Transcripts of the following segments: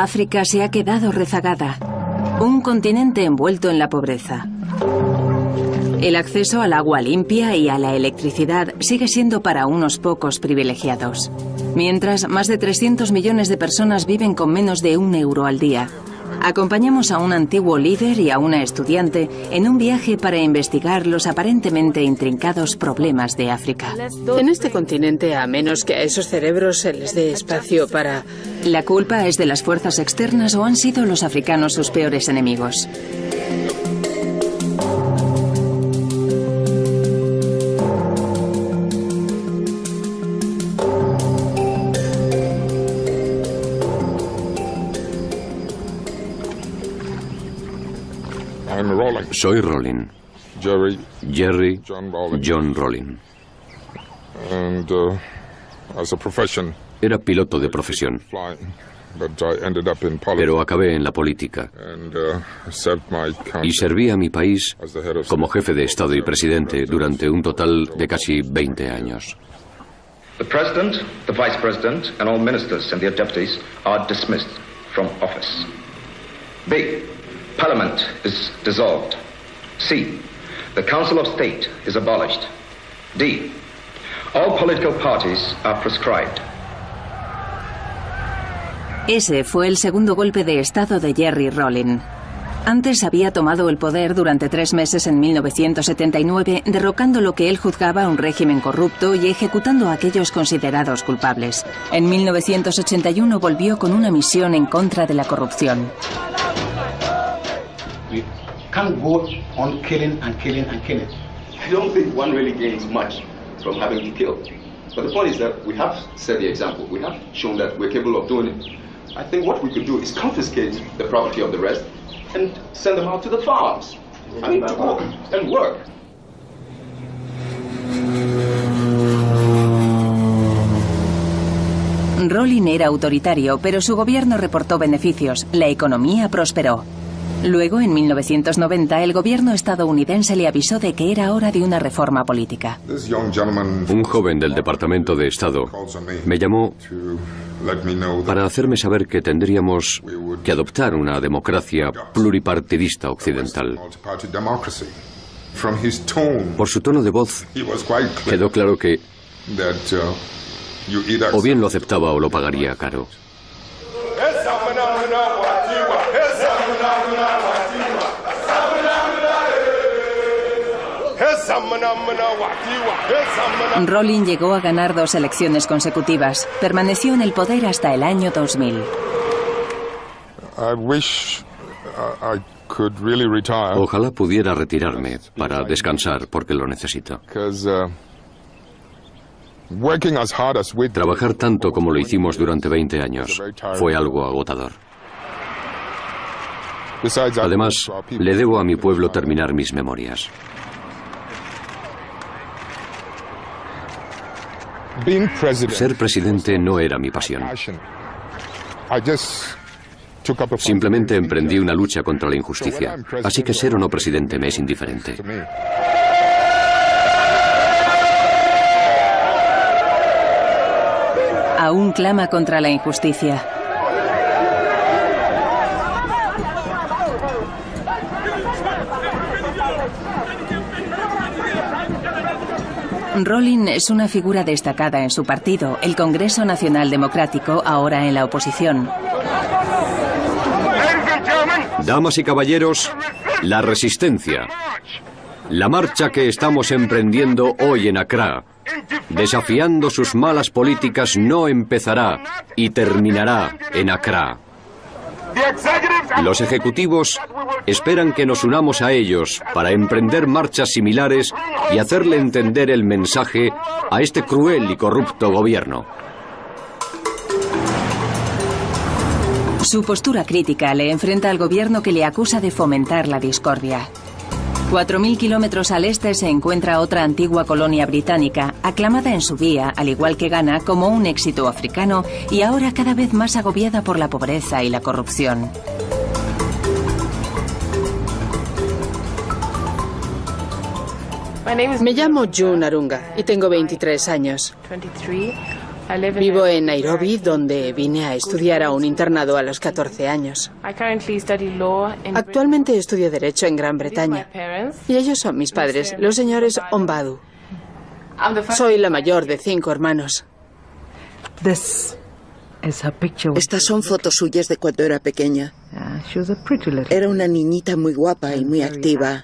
África se ha quedado rezagada. Un continente envuelto en la pobreza. El acceso al agua limpia y a la electricidad sigue siendo para unos pocos privilegiados. Mientras, más de 300 millones de personas viven con menos de €1 al día. Acompañamos a un antiguo líder y a una estudiante en un viaje para investigar los aparentemente intrincados problemas de África. En este continente, a menos que a esos cerebros se les dé espacio para... ¿La culpa es de las fuerzas externas o han sido los africanos sus peores enemigos? Soy Rollin. Jerry John Rollin. Era piloto de profesión, pero acabé en la política y serví a mi país como jefe de Estado y presidente durante un total de casi 20 años. The President, the Vice President, and all ministers and their deputies are dismissed from office. B. Parliament is dissolved. C. The Council of State is abolished. D. All political parties are proscribed. Ese fue el segundo golpe de Estado de Jerry Rollin. Antes había tomado el poder durante 3 meses en 1979, derrocando lo que él juzgaba un régimen corrupto y ejecutando a aquellos considerados culpables. En 1981 volvió con una misión en contra de la corrupción. We can't go on killing and killing and killing. I don't think one really gains much from having to kill. But the point is that we have set the example. We have shown that we're capable of doing it. I think what we could do is confiscate the property of the rest and send them out to the farms. I mean, to go and work. Rollin era autoritario, pero su gobierno reportó beneficios. La economía prosperó. Luego, en 1990, el gobierno estadounidense le avisó de que era hora de una reforma política. Un joven del Departamento de Estado me llamó para hacerme saber que tendríamos que adoptar una democracia pluripartidista occidental. Por su tono de voz, quedó claro que o bien lo aceptaba o lo pagaría caro. Rollin llegó a ganar 2 elecciones consecutivas. Permaneció en el poder hasta el año 2000. Ojalá pudiera retirarme para descansar porque lo necesito. Trabajar tanto como lo hicimos durante 20 años fue algo agotador. Además, le debo a mi pueblo terminar mis memorias. Ser presidente no era mi pasión. Simplemente emprendí una lucha contra la injusticia. Así que ser o no presidente me es indiferente. Aún clama contra la injusticia. Rollin es una figura destacada en su partido, el Congreso Nacional Democrático, ahora en la oposición. Damas y caballeros, la resistencia. La marcha que estamos emprendiendo hoy en Accra, desafiando sus malas políticas, no empezará y terminará en Accra. Los ejecutivos esperan que nos unamos a ellos para emprender marchas similares y hacerle entender el mensaje a este cruel y corrupto gobierno. Su postura crítica le enfrenta al gobierno que le acusa de fomentar la discordia. 4.000 kilómetros al este se encuentra otra antigua colonia británica, aclamada en su día, al igual que Ghana, como un éxito africano y ahora cada vez más agobiada por la pobreza y la corrupción. Me llamo June Arunga y tengo 23 años. Vivo en Nairobi, donde vine a estudiar a un internado a los 14 años. Actualmente estudio Derecho en Gran Bretaña. Y ellos son mis padres, los señores Ombadu. Soy la mayor de 5 hermanos. Estas son fotos suyas de cuando era pequeña. Era una niñita muy guapa y muy activa.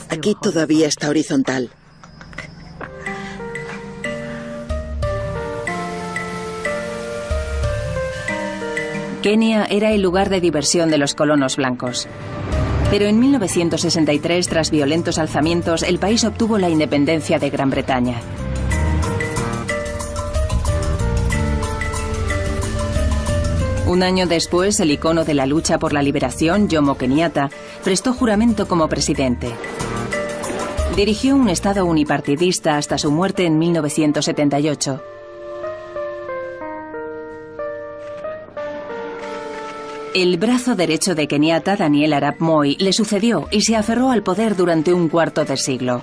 Aquí todavía está horizontal. Kenia era el lugar de diversión de los colonos blancos. Pero en 1963, tras violentos alzamientos, el país obtuvo la independencia de Gran Bretaña. Un año después, el icono de la lucha por la liberación, Jomo Kenyatta, prestó juramento como presidente. Dirigió un estado unipartidista hasta su muerte en 1978. El brazo derecho de Kenyatta, Daniel Arap Moi, le sucedió y se aferró al poder durante un cuarto de siglo.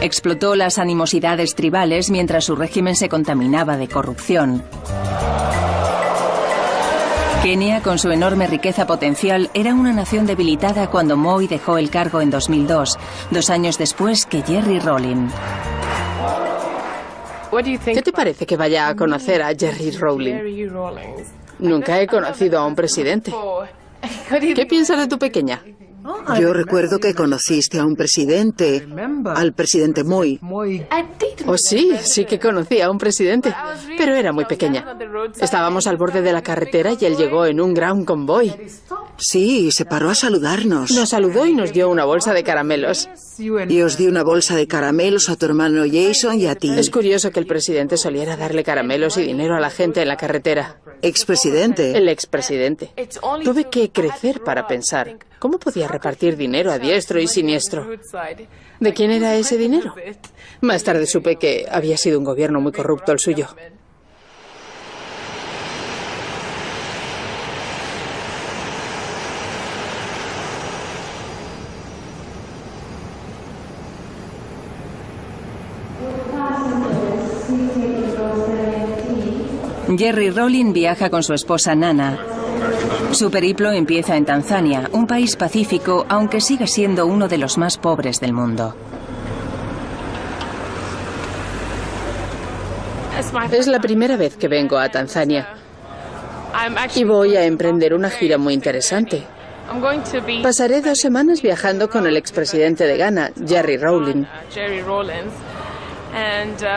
Explotó las animosidades tribales mientras su régimen se contaminaba de corrupción. Kenia, con su enorme riqueza potencial, era una nación debilitada cuando Moi dejó el cargo en 2002, 2 años después que Jerry Rawlings. ¿Qué te parece que vaya a conocer a Jerry Rawlings? Nunca he conocido a un presidente. ¿Qué piensas de tu pequeña? Yo recuerdo que conociste a un presidente, al presidente Moi. Oh, sí, sí que conocí a un presidente, pero era muy pequeña. Estábamos al borde de la carretera y él llegó en un gran convoy. Sí, se paró a saludarnos. Nos saludó y nos dio una bolsa de caramelos. Y os di una bolsa de caramelos a tu hermano Jason y a ti. Es curioso que el presidente soliera darle caramelos y dinero a la gente en la carretera. ¿Expresidente? El expresidente. Tuve que crecer para pensar. ¿Cómo podía repartir dinero a diestro y siniestro? ¿De quién era ese dinero? Más tarde supe que había sido un gobierno muy corrupto el suyo. Jerry Rawlings viaja con su esposa Nana. Su periplo empieza en Tanzania, un país pacífico, aunque sigue siendo uno de los más pobres del mundo. Es la primera vez que vengo a Tanzania y voy a emprender una gira muy interesante. Pasaré 2 semanas viajando con el expresidente de Ghana, Jerry Rawlings.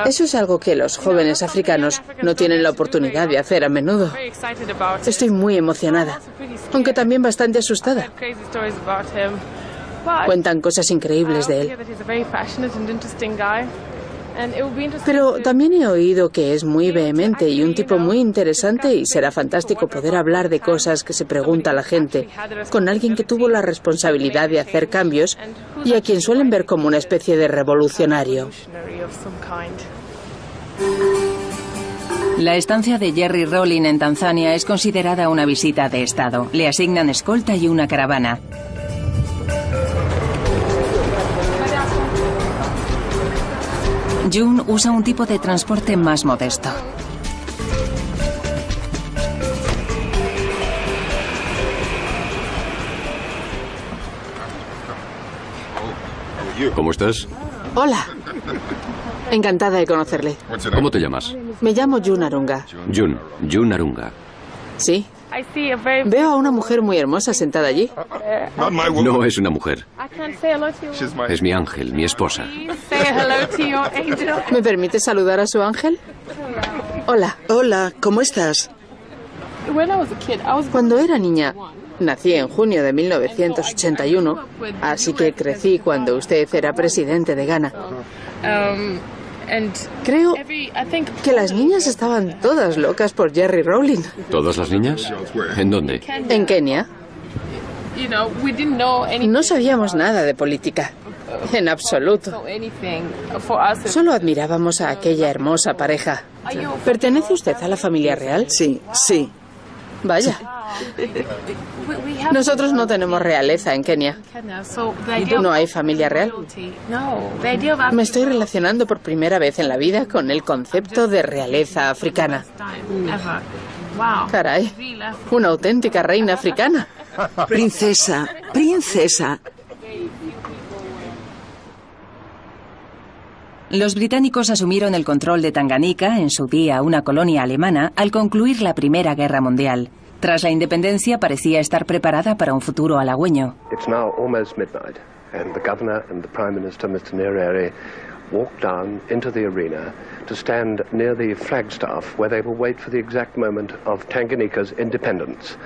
Eso es algo que los jóvenes africanos no tienen la oportunidad de hacer a menudo. Estoy muy emocionada, aunque también bastante asustada. Cuentan cosas increíbles de él. Pero también he oído que es muy vehemente y un tipo muy interesante y será fantástico poder hablar de cosas que se pregunta la gente con alguien que tuvo la responsabilidad de hacer cambios y a quien suelen ver como una especie de revolucionario. La estancia de Jerry Rawlings en Tanzania es considerada una visita de Estado. Le asignan escolta y una caravana. June usa un tipo de transporte más modesto. ¿Cómo estás? Hola. Encantada de conocerle. ¿Cómo te llamas? Me llamo June Arunga. June Arunga. Sí. Veo a una mujer muy hermosa sentada allí. No es una mujer. Es mi ángel, mi esposa. ¿Me permite saludar a su ángel? Hola. Hola, ¿cómo estás? Cuando era niña, nací en junio de 1981, así que crecí cuando usted era presidente de Ghana. Creo que las niñas estaban todas locas por Jerry Rawlings. ¿Todas las niñas? ¿En dónde? En Kenia. No sabíamos nada de política. En absoluto. Solo admirábamos a aquella hermosa pareja. ¿Pertenece usted a la familia real? Sí, sí. Vaya. Nosotros no tenemos realeza en Kenia. No hay familia real. Me estoy relacionando por primera vez en la vida con el concepto de realeza africana. Caray, una auténtica reina africana. Princesa, princesa. Los británicos asumieron el control de Tanganica, en su día una colonia alemana, al concluir la Primera Guerra Mundial. Tras la independencia parecía estar preparada para un futuro halagüeño. It's now almost midnight, and the governor and the Prime Minister, Mr. Nyerere, walk down into the arena to stand near the flagstaff where they will wait for the exact moment of Tanganyika's independence.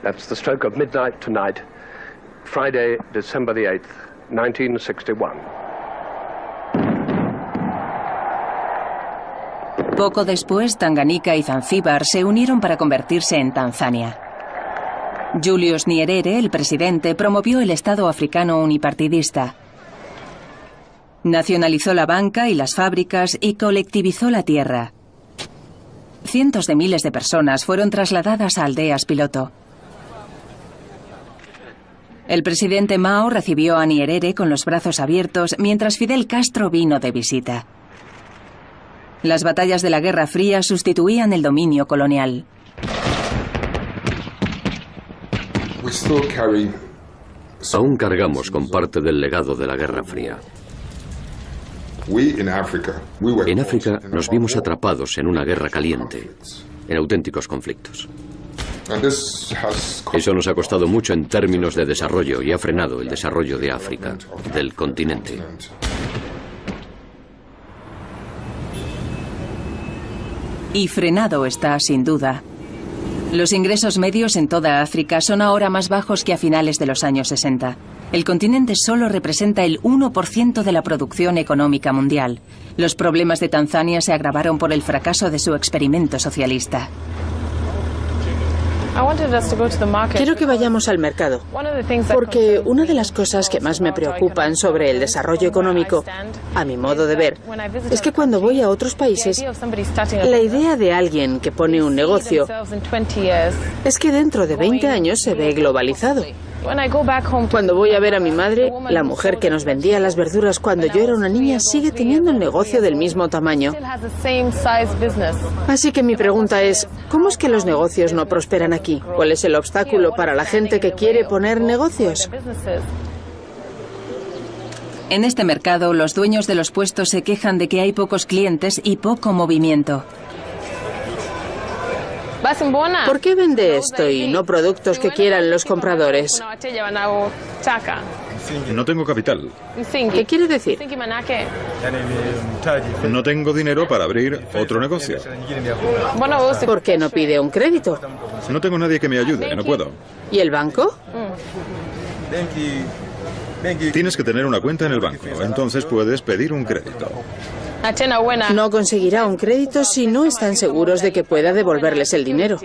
That's the stroke of midnight tonight, Friday, December the 8th, 1961. Poco después, Tanganica y Zanzíbar se unieron para convertirse en Tanzania. Julius Nyerere, el presidente, promovió el Estado africano unipartidista. Nacionalizó la banca y las fábricas y colectivizó la tierra. Cientos de miles de personas fueron trasladadas a aldeas piloto. El presidente Mao recibió a Nyerere con los brazos abiertos mientras Fidel Castro vino de visita. Las batallas de la Guerra Fría sustituían el dominio colonial. Aún cargamos con parte del legado de la Guerra Fría. En África nos vimos atrapados en una guerra caliente, en auténticos conflictos. Eso nos ha costado mucho en términos de desarrollo y ha frenado el desarrollo de África, del continente. Y frenado está, sin duda. Los ingresos medios en toda África son ahora más bajos que a finales de los años 60. El continente solo representa el 1% de la producción económica mundial. Los problemas de Tanzania se agravaron por el fracaso de su experimento socialista. Quiero que vayamos al mercado, porque una de las cosas que más me preocupan sobre el desarrollo económico, a mi modo de ver, es que cuando voy a otros países, la idea de alguien que pone un negocio es que dentro de 20 años se ve globalizado. Cuando voy a ver a mi madre, la mujer que nos vendía las verduras cuando yo era una niña sigue teniendo el negocio del mismo tamaño. Así que mi pregunta es, ¿cómo es que los negocios no prosperan aquí? ¿Cuál es el obstáculo para la gente que quiere poner negocios? En este mercado, los dueños de los puestos se quejan de que hay pocos clientes y poco movimiento. ¿Por qué vende esto y no productos que quieran los compradores? No tengo capital. ¿Qué quiere decir? No tengo dinero para abrir otro negocio. ¿Por qué no pide un crédito? No tengo nadie que me ayude, no puedo. ¿Y el banco? Tienes que tener una cuenta en el banco, entonces puedes pedir un crédito. No conseguirá un crédito si no están seguros de que pueda devolverles el dinero.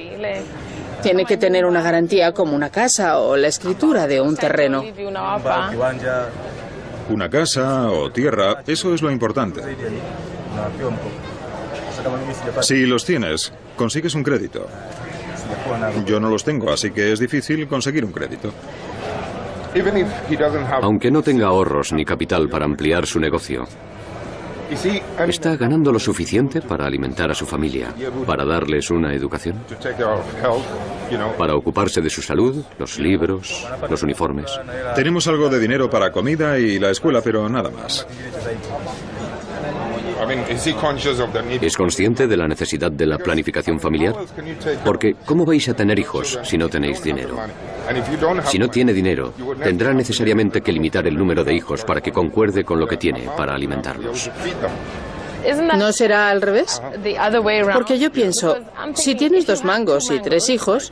Tiene que tener una garantía como una casa o la escritura de un terreno. Una casa o tierra, eso es lo importante. Si los tienes, consigues un crédito. Yo no los tengo, así que es difícil conseguir un crédito. Aunque no tenga ahorros ni capital para ampliar su negocio, ¿está ganando lo suficiente para alimentar a su familia, para darles una educación? ¿Para ocuparse de su salud, los libros, los uniformes? Tenemos algo de dinero para comida y la escuela, pero nada más. ¿Es consciente de la necesidad de la planificación familiar? Porque, ¿cómo vais a tener hijos si no tenéis dinero? Si no tiene dinero, tendrá necesariamente que limitar el número de hijos para que concuerde con lo que tiene para alimentarlos. ¿No será al revés? Porque yo pienso, si tienes 2 mangos y 3 hijos,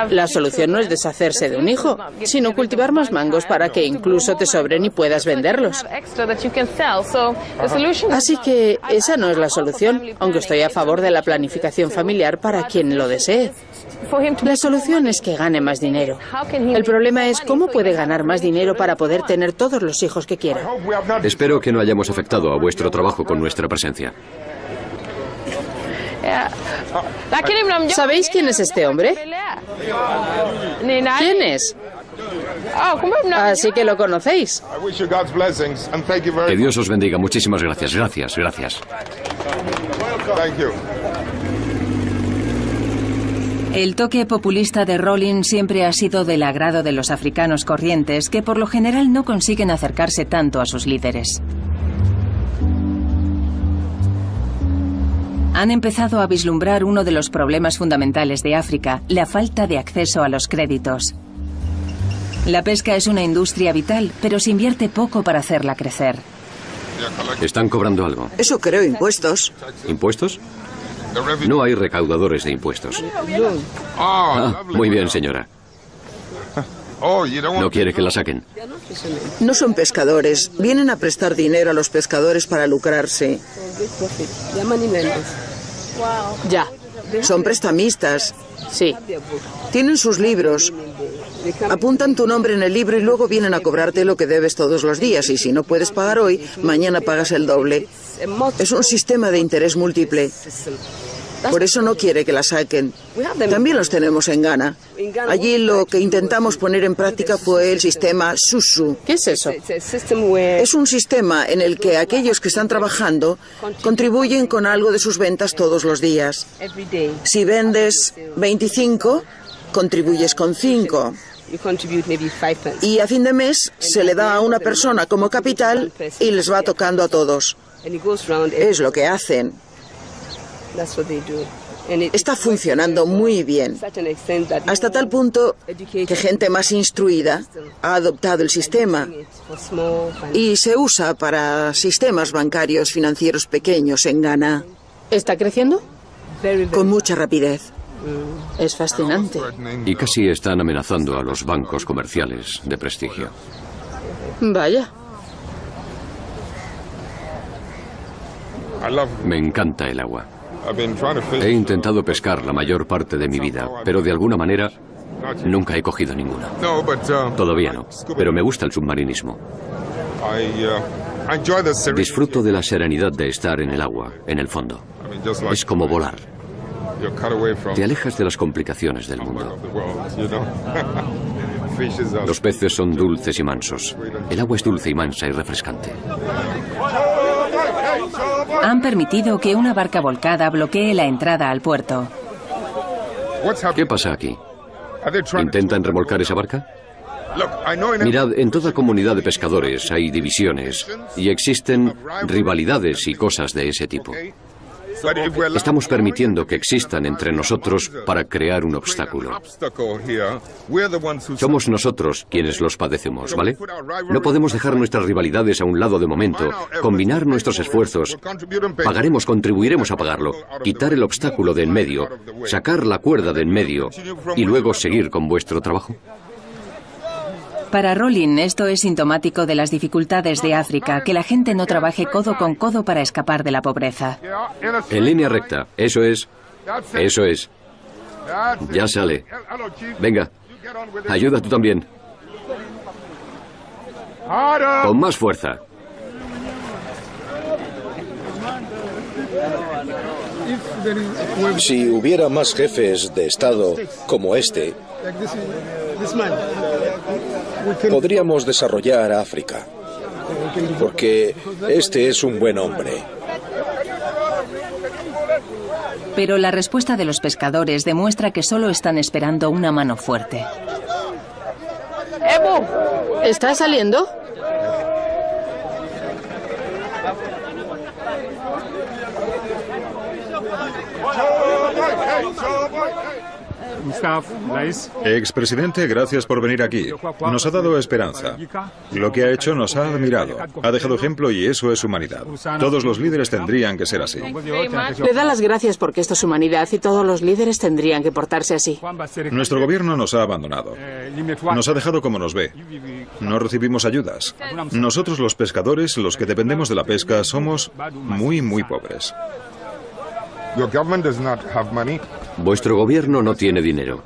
la solución no es deshacerse de un hijo, sino cultivar más mangos para que incluso te sobren y puedas venderlos. Así que esa no es la solución, aunque estoy a favor de la planificación familiar para quien lo desee. La solución es que gane más dinero. El problema es cómo puede ganar más dinero para poder tener todos los hijos que quiera. Espero que no hayamos afectado a vuestro trabajo con nuestra presencia. ¿Sabéis quién es este hombre? ¿Quién es? Así que lo conocéis. Que Dios os bendiga. Muchísimas gracias. Gracias, gracias. El toque populista de Rollin siempre ha sido del agrado de los africanos corrientes, que por lo general no consiguen acercarse tanto a sus líderes. Han empezado a vislumbrar uno de los problemas fundamentales de África, la falta de acceso a los créditos. La pesca es una industria vital, pero se invierte poco para hacerla crecer. ¿Están cobrando algo? Eso creo, impuestos. ¿Impuestos? No hay recaudadores de impuestos. Muy bien, señora. ¿No quiere que la saquen? No son pescadores. Vienen a prestar dinero a los pescadores para lucrarse. Ya. Son prestamistas. Sí. Tienen sus libros. Apuntan tu nombre en el libro y luego vienen a cobrarte lo que debes todos los días. Y si no puedes pagar hoy, mañana pagas el doble. Es un sistema de interés múltiple. Por eso no quiere que la saquen. También los tenemos en Ghana. Allí lo que intentamos poner en práctica fue el sistema SUSU. ¿Qué es eso? Es un sistema en el que aquellos que están trabajando contribuyen con algo de sus ventas todos los días. Si vendes 25, contribuyes con 5. Y a fin de mes se le da a una persona como capital y les va tocando a todos. Es lo que hacen. Está funcionando muy bien, hasta tal punto que gente más instruida ha adoptado el sistema y se usa para sistemas bancarios financieros pequeños en Ghana. ¿Está creciendo? Con mucha rapidez. Es fascinante. Y casi están amenazando a los bancos comerciales de prestigio. Vaya. Me encanta el agua. He intentado pescar la mayor parte de mi vida, pero de alguna manera nunca he cogido ninguna. Todavía no, pero me gusta el submarinismo. Disfruto de la serenidad de estar en el agua, en el fondo. Es como volar. Te alejas de las complicaciones del mundo. Los peces son dulces y mansos. El agua es dulce y mansa y refrescante. Han permitido que una barca volcada bloquee la entrada al puerto. ¿Qué pasa aquí? ¿Intentan remolcar esa barca? Mirad, en toda comunidad de pescadores hay divisiones y existen rivalidades y cosas de ese tipo. Estamos permitiendo que existan entre nosotros para crear un obstáculo. Somos nosotros quienes los padecemos, ¿vale? No podemos dejar nuestras rivalidades a un lado de momento, combinar nuestros esfuerzos. Pagaremos, contribuiremos a pagarlo, quitar el obstáculo de en medio, sacar la cuerda de en medio y luego seguir con vuestro trabajo. Para Rollin, esto es sintomático de las dificultades de África, que la gente no trabaje codo con codo para escapar de la pobreza. En línea recta, eso es. Eso es. Ya sale. Venga, ayuda tú también. Con más fuerza. Si hubiera más jefes de Estado como este, podríamos desarrollar África, porque este es un buen hombre. Pero la respuesta de los pescadores demuestra que solo están esperando una mano fuerte. ¿Está saliendo? Expresidente, gracias por venir aquí. Nos ha dado esperanza. Lo que ha hecho nos ha admirado. Ha dejado ejemplo y eso es humanidad. Todos los líderes tendrían que ser así. Le da las gracias porque esto es humanidad y todos los líderes tendrían que portarse así. Nuestro gobierno nos ha abandonado. Nos ha dejado como nos ve. No recibimos ayudas. Nosotros los pescadores, los que dependemos de la pesca, somos muy, muy pobres. Vuestro gobierno no tiene dinero,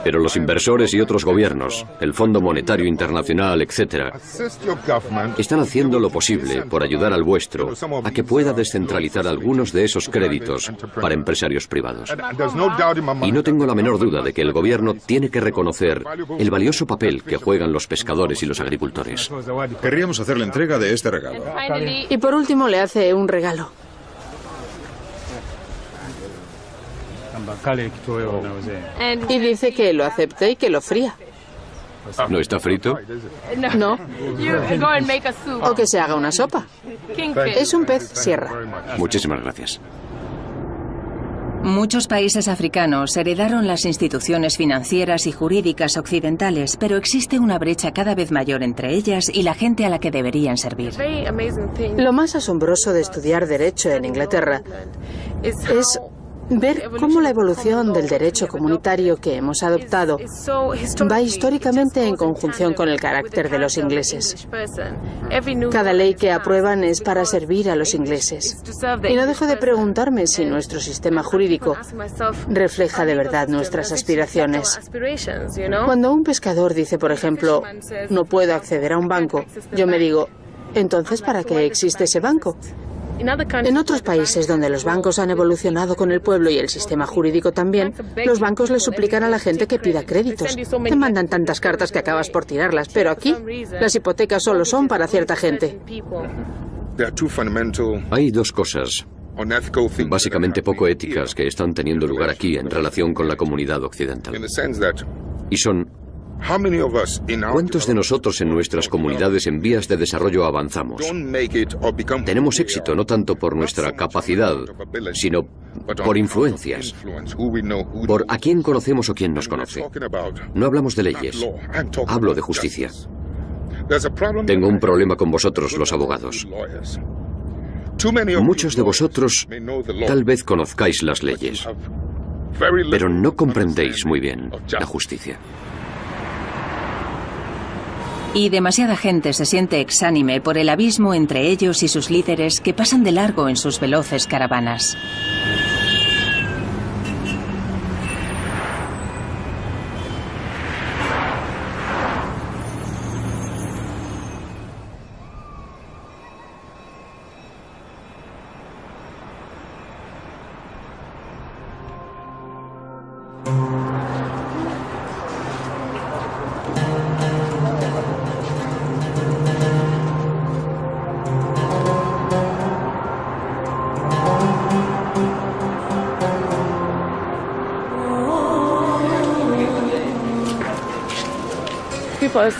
pero los inversores y otros gobiernos, el Fondo Monetario Internacional, etc., están haciendo lo posible por ayudar al vuestro a que pueda descentralizar algunos de esos créditos para empresarios privados. Y no tengo la menor duda de que el gobierno tiene que reconocer el valioso papel que juegan los pescadores y los agricultores. Querríamos hacerle entrega de este regalo. Y por último le hace un regalo. Y dice que lo acepte y que lo fría. ¿No está frito? No. O que se haga una sopa. Es un pez sierra. Muchísimas gracias. Muchos países africanos heredaron las instituciones financieras y jurídicas occidentales, pero existe una brecha cada vez mayor entre ellas y la gente a la que deberían servir. Lo más asombroso de estudiar derecho en Inglaterra es ver cómo la evolución del derecho comunitario que hemos adoptado va históricamente en conjunción con el carácter de los ingleses. Cada ley que aprueban es para servir a los ingleses. Y no dejo de preguntarme si nuestro sistema jurídico refleja de verdad nuestras aspiraciones. Cuando un pescador dice, por ejemplo, no puedo acceder a un banco, yo me digo, ¿entonces para qué existe ese banco? En otros países donde los bancos han evolucionado con el pueblo y el sistema jurídico también, los bancos le suplican a la gente que pida créditos. Te mandan tantas cartas que acabas por tirarlas, pero aquí las hipotecas solo son para cierta gente. Hay dos cosas básicamente poco éticas que están teniendo lugar aquí en relación con la comunidad occidental. Y son: ¿cuántos de nosotros en nuestras comunidades en vías de desarrollo avanzamos? Tenemos éxito no tanto por nuestra capacidad, sino por influencias, por a quién conocemos o quién nos conoce. No hablamos de leyes, hablo de justicia. Tengo un problema con vosotros, los abogados. Muchos de vosotros tal vez conozcáis las leyes, pero no comprendéis muy bien la justicia. Y demasiada gente se siente exánime por el abismo entre ellos y sus líderes que pasan de largo en sus veloces caravanas.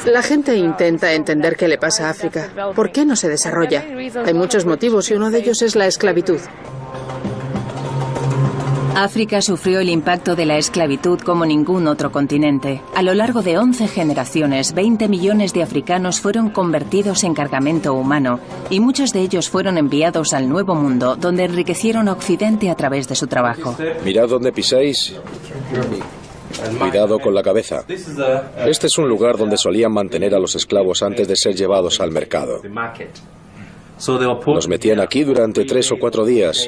La gente intenta entender qué le pasa a África. ¿Por qué no se desarrolla? Hay muchos motivos y uno de ellos es la esclavitud. África sufrió el impacto de la esclavitud como ningún otro continente. A lo largo de 11 generaciones, 20 millones de africanos fueron convertidos en cargamento humano y muchos de ellos fueron enviados al Nuevo Mundo, donde enriquecieron a Occidente a través de su trabajo. Mirad dónde pisáis. Cuidado con la cabeza. Este es un lugar donde solían mantener a los esclavos antes de ser llevados al mercado. Los metían aquí durante 3 o 4 días,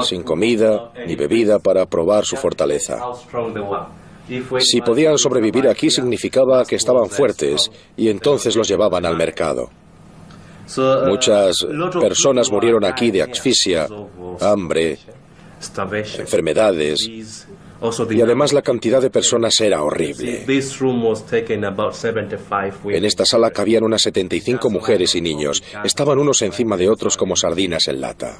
sin comida ni bebida, para probar su fortaleza. Si podían sobrevivir aquí significaba que estaban fuertes y entonces los llevaban al mercado. Muchas personas murieron aquí de asfixia, hambre, enfermedades. Y además la cantidad de personas era horrible. En esta sala cabían unas 75 mujeres y niños. Estaban unos encima de otros como sardinas en lata.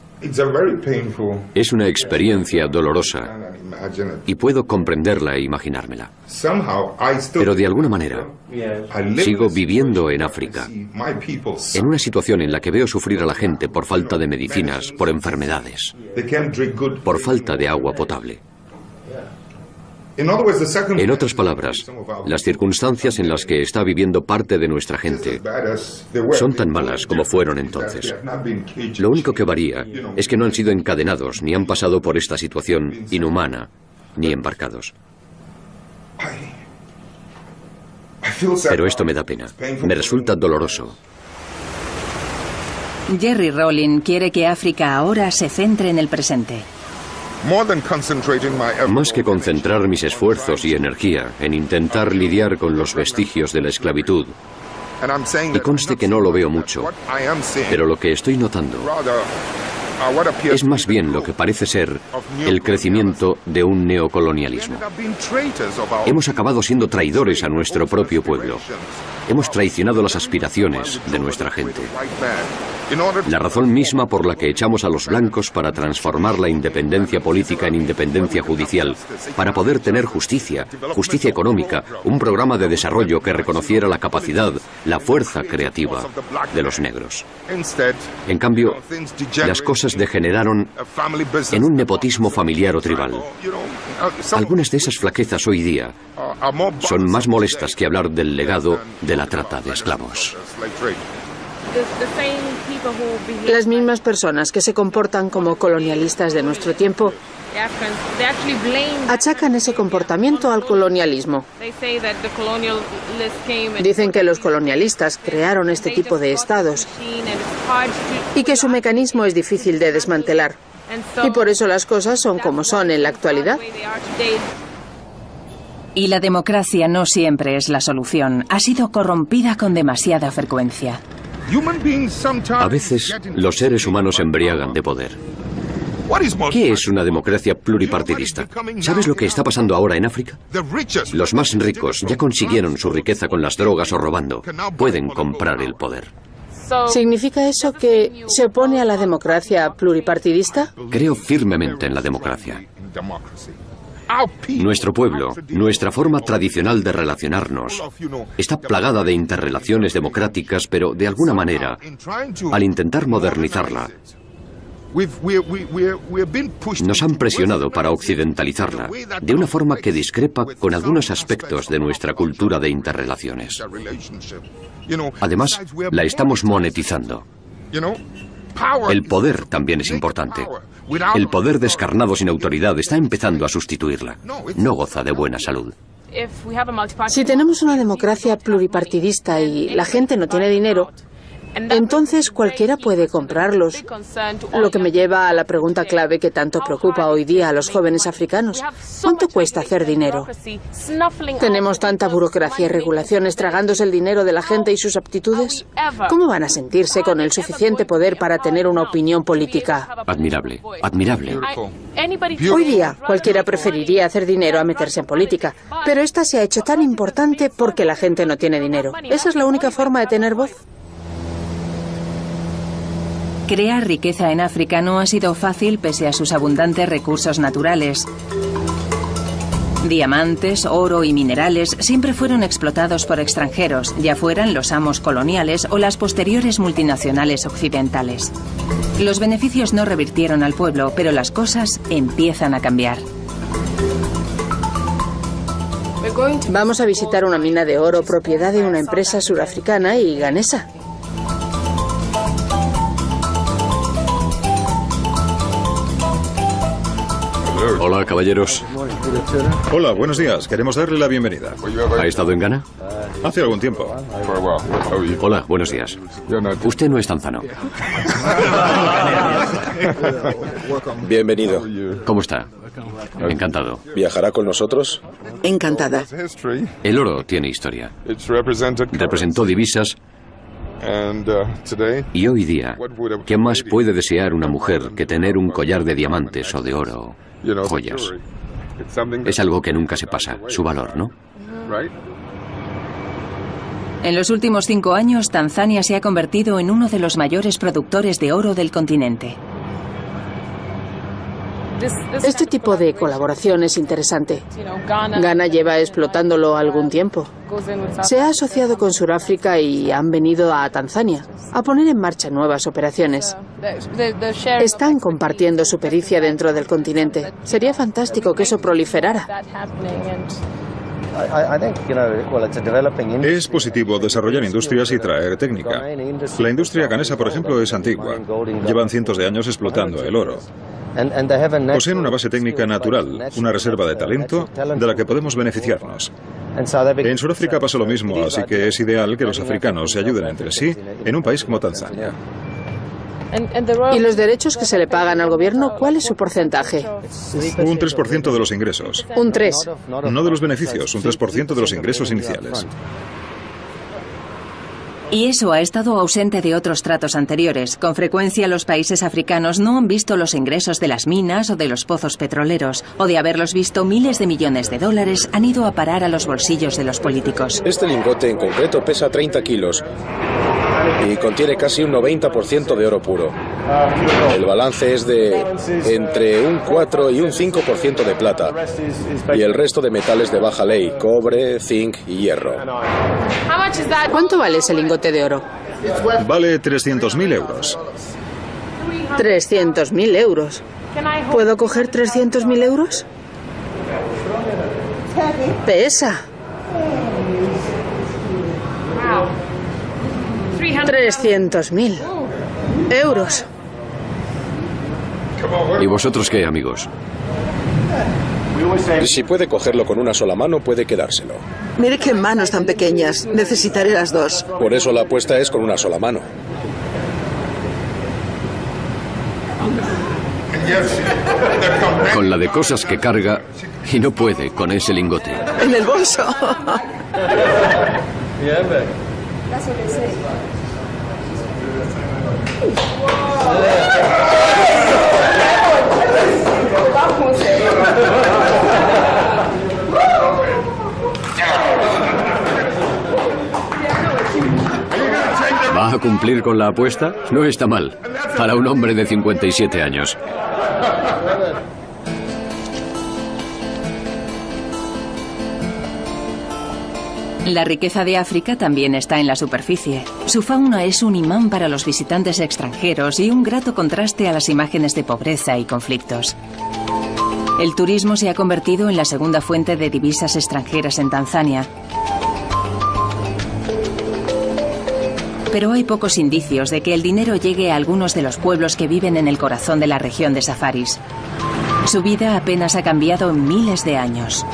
Es una experiencia dolorosa y puedo comprenderla e imaginármela. Pero de alguna manera sigo viviendo en África, en una situación en la que veo sufrir a la gente por falta de medicinas, por enfermedades, por falta de agua potable. En otras palabras, las circunstancias en las que está viviendo parte de nuestra gente son tan malas como fueron entonces. Lo único que varía es que no han sido encadenados ni han pasado por esta situación inhumana, ni embarcados. Pero esto me da pena, me resulta doloroso. Jerry Rawlings quiere que África ahora se centre en el presente. Más que concentrar mis esfuerzos y energía en intentar lidiar con los vestigios de la esclavitud, y conste que no lo veo mucho, pero lo que estoy notando es más bien lo que parece ser el crecimiento de un neocolonialismo. Hemos acabado siendo traidores a nuestro propio pueblo. Hemos traicionado las aspiraciones de nuestra gente. La razón misma por la que echamos a los blancos para transformar la independencia política en independencia judicial, para poder tener justicia, justicia económica, un programa de desarrollo que reconociera la capacidad, la fuerza creativa de los negros. En cambio, las cosas degeneraron en un nepotismo familiar o tribal. Algunas de esas flaquezas hoy día son más molestas que hablar del legado de la trata de esclavos. Las mismas personas que se comportan como colonialistas de nuestro tiempo achacan ese comportamiento al colonialismo. Dicen que los colonialistas crearon este tipo de estados y que su mecanismo es difícil de desmantelar. Y por eso las cosas son como son en la actualidad. Y la democracia no siempre es la solución. Ha sido corrompida con demasiada frecuencia. A veces los seres humanos se embriagan de poder. ¿Qué es una democracia pluripartidista? ¿Sabes lo que está pasando ahora en África? Los más ricos ya consiguieron su riqueza con las drogas o robando. Pueden comprar el poder. ¿Significa eso que se opone a la democracia pluripartidista? Creo firmemente en la democracia. Nuestro pueblo, nuestra forma tradicional de relacionarnos, está plagada de interrelaciones democráticas, pero de alguna manera, al intentar modernizarla, nos han presionado para occidentalizarla, de una forma que discrepa con algunos aspectos de nuestra cultura de interrelaciones. Además, la estamos monetizando. El poder también es importante. El poder descarnado sin autoridad está empezando a sustituirla. No goza de buena salud. Si tenemos una democracia pluripartidista y la gente no tiene dinero, entonces cualquiera puede comprarlos. Lo que me lleva a la pregunta clave que tanto preocupa hoy día a los jóvenes africanos. ¿Cuánto cuesta hacer dinero? Tenemos tanta burocracia y regulaciones tragándose el dinero de la gente y sus aptitudes. ¿Cómo van a sentirse con el suficiente poder para tener una opinión política? Admirable, admirable. Hoy día cualquiera preferiría hacer dinero a meterse en política, pero esta se ha hecho tan importante porque la gente no tiene dinero. ¿Esa es la única forma de tener voz? Crear riqueza en África no ha sido fácil pese a sus abundantes recursos naturales. Diamantes, oro y minerales siempre fueron explotados por extranjeros, ya fueran los amos coloniales o las posteriores multinacionales occidentales. Los beneficios no revirtieron al pueblo, pero las cosas empiezan a cambiar. Vamos a visitar una mina de oro propiedad de una empresa surafricana y ganesa. Hola, caballeros. Hola, buenos días. Queremos darle la bienvenida. ¿Ha estado en Ghana? Hace algún tiempo. Hola, buenos días. Usted no es tanzano. Bienvenido. ¿Cómo está? Encantado. ¿Viajará con nosotros? Encantada. El oro tiene historia. Representó divisas. Y hoy día, ¿qué más puede desear una mujer que tener un collar de diamantes o de oro? Joyas. Es algo que nunca se pasa, su valor, ¿no? En los últimos 5 años, Tanzania se ha convertido en uno de los mayores productores de oro del continente. Este tipo de colaboración es interesante. Ghana lleva explotándolo algún tiempo. Se ha asociado con Sudáfrica y han venido a Tanzania a poner en marcha nuevas operaciones. Están compartiendo su pericia dentro del continente. Sería fantástico que eso proliferara. Es positivo desarrollar industrias y traer técnica. La industria ghanesa, por ejemplo, es antigua. Llevan cientos de años explotando el oro. Poseen una base técnica natural, una reserva de talento de la que podemos beneficiarnos. En Sudáfrica pasa lo mismo, así que es ideal que los africanos se ayuden entre sí en un país como Tanzania. ¿Y los derechos que se le pagan al gobierno, cuál es su porcentaje? Un 3% de los ingresos. Un 3. No de los beneficios, un 3% de los ingresos iniciales. Y eso ha estado ausente de otros tratos anteriores. Con frecuencia los países africanos no han visto los ingresos de las minas o de los pozos petroleros, o de haberlos visto, miles de millones de dólares han ido a parar a los bolsillos de los políticos. Este lingote en concreto pesa 30 kilos y contiene casi un 90% de oro puro. El balance es de entre un 4 y un 5% de plata y el resto de metales de baja ley, cobre, zinc y hierro. ¿Cuánto vale ese lingote de oro? Vale 300.000 euros. 300.000 euros. ¿Puedo coger 300.000 euros? Pesa. 300.000 euros. ¿Y vosotros qué, amigos? Si puede cogerlo con una sola mano, puede quedárselo. Mire qué manos tan pequeñas. Necesitaré las dos. Por eso la apuesta es con una sola mano. Con la de cosas que carga y no puede con ese lingote. En el bolso. ¿Va a cumplir con la apuesta? No está mal, para un hombre de 57 años. La riqueza de África también está en la superficie. Su fauna es un imán para los visitantes extranjeros y un grato contraste a las imágenes de pobreza y conflictos. El turismo se ha convertido en la segunda fuente de divisas extranjeras en Tanzania. Pero hay pocos indicios de que el dinero llegue a algunos de los pueblos que viven en el corazón de la región de safaris. Su vida apenas ha cambiado en miles de años.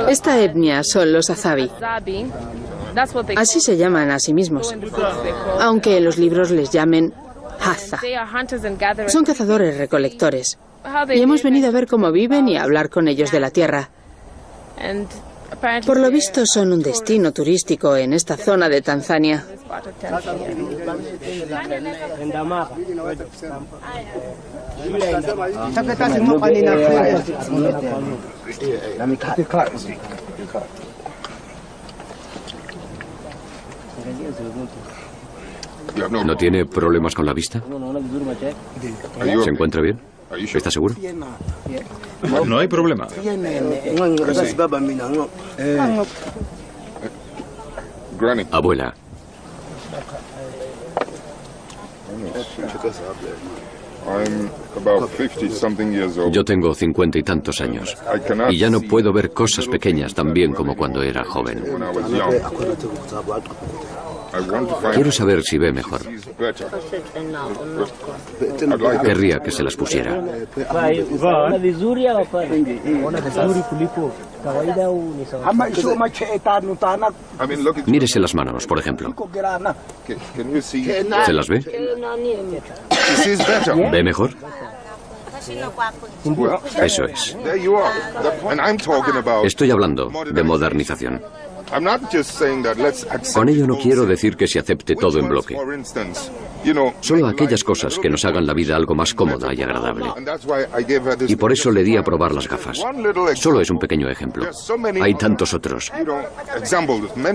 Esta etnia son los Azabi. Así se llaman a sí mismos, aunque en los libros les llamen Hadza. Son cazadores-recolectores. Y hemos venido a ver cómo viven y a hablar con ellos de la tierra. Por lo visto son un destino turístico en esta zona de Tanzania. ¿No tiene problemas con la vista? ¿Se encuentra bien? ¿Está seguro? No hay problema. Abuela. Yo tengo 50 y tantos años y ya no puedo ver cosas pequeñas tan bien como cuando era joven. Quiero saber si ve mejor. Querría que se las pusiera. Mírese las manos, por ejemplo. ¿Se las ve? ¿Ve mejor? Eso es. Estoy hablando de modernización. Con ello no quiero decir que se acepte todo en bloque. Solo aquellas cosas que nos hagan la vida algo más cómoda y agradable. Y por eso le di a probar las gafas. Solo es un pequeño ejemplo. Hay tantos otros.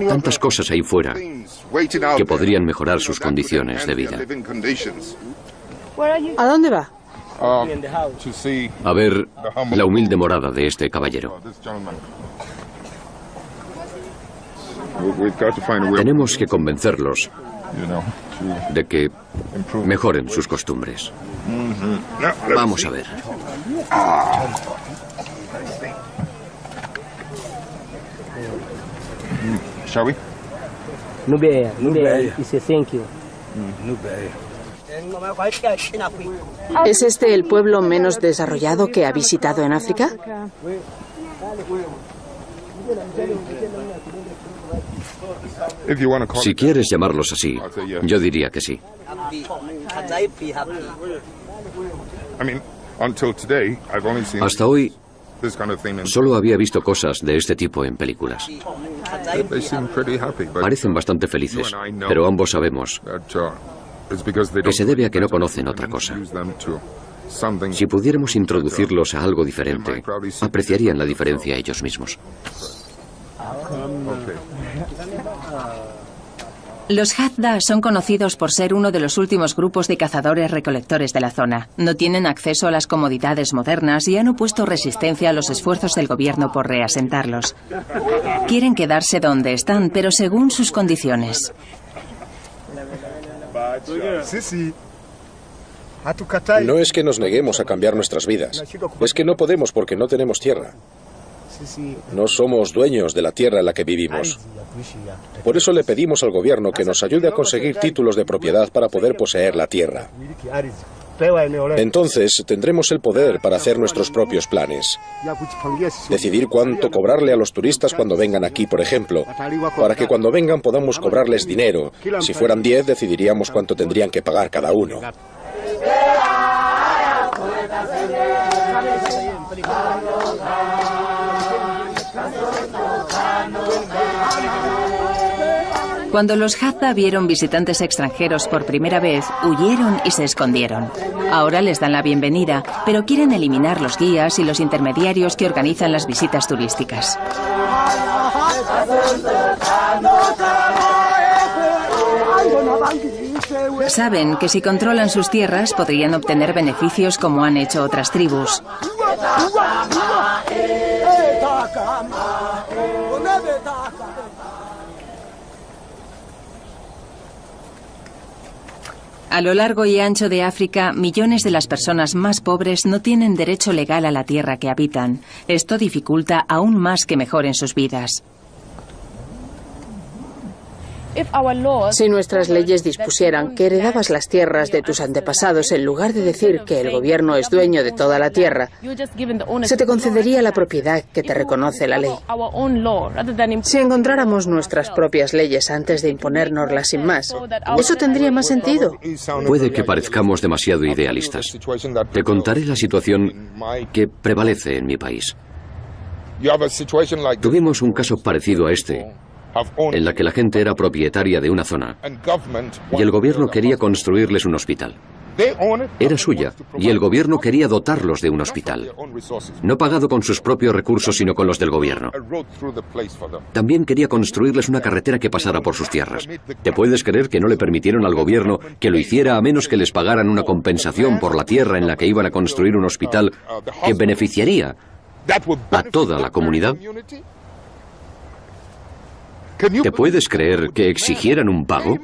Tantas cosas ahí fuera que podrían mejorar sus condiciones de vida. ¿A dónde va? A ver la humilde morada de este caballero. Tenemos que convencerlos de que mejoren sus costumbres. Vamos a ver. Shall we? ¿Es este el pueblo menos desarrollado que ha visitado en África? Si quieres llamarlos así, yo diría que sí. Hasta hoy, solo había visto cosas de este tipo en películas. Parecen bastante felices, pero ambos sabemos que se debe a que no conocen otra cosa. Si pudiéramos introducirlos a algo diferente, apreciarían la diferencia ellos mismos. Los Hadza son conocidos por ser uno de los últimos grupos de cazadores-recolectores de la zona. No tienen acceso a las comodidades modernas y han opuesto resistencia a los esfuerzos del gobierno por reasentarlos. Quieren quedarse donde están, pero según sus condiciones. No es que nos neguemos a cambiar nuestras vidas. Es que no podemos porque no tenemos tierra. No somos dueños de la tierra en la que vivimos. Por eso le pedimos al gobierno que nos ayude a conseguir títulos de propiedad para poder poseer la tierra. Entonces tendremos el poder para hacer nuestros propios planes. Decidir cuánto cobrarle a los turistas cuando vengan aquí, por ejemplo, para que cuando vengan podamos cobrarles dinero. Si fueran 10, decidiríamos cuánto tendrían que pagar cada uno. Cuando los Hadza vieron visitantes extranjeros por primera vez, huyeron y se escondieron. Ahora les dan la bienvenida, pero quieren eliminar los guías y los intermediarios que organizan las visitas turísticas. Saben que si controlan sus tierras podrían obtener beneficios como han hecho otras tribus. A lo largo y ancho de África, millones de las personas más pobres no tienen derecho legal a la tierra que habitan. Esto dificulta aún más que mejoren sus vidas. Si nuestras leyes dispusieran que heredabas las tierras de tus antepasados en lugar de decir que el gobierno es dueño de toda la tierra, se te concedería la propiedad que te reconoce la ley. Si encontráramos nuestras propias leyes antes de imponérnoslas sin más, eso tendría más sentido. Puede que parezcamos demasiado idealistas. Te contaré la situación que prevalece en mi país. Tuvimos un caso parecido a este, en la que la gente era propietaria de una zona y el gobierno quería construirles un hospital. Era suya y el gobierno quería dotarlos de un hospital, no pagado con sus propios recursos sino con los del gobierno. También quería construirles una carretera que pasara por sus tierras. ¿Te puedes creer que no le permitieron al gobierno que lo hiciera a menos que les pagaran una compensación por la tierra en la que iban a construir un hospital que beneficiaría a toda la comunidad? ¿Te puedes creer que exigieran un pago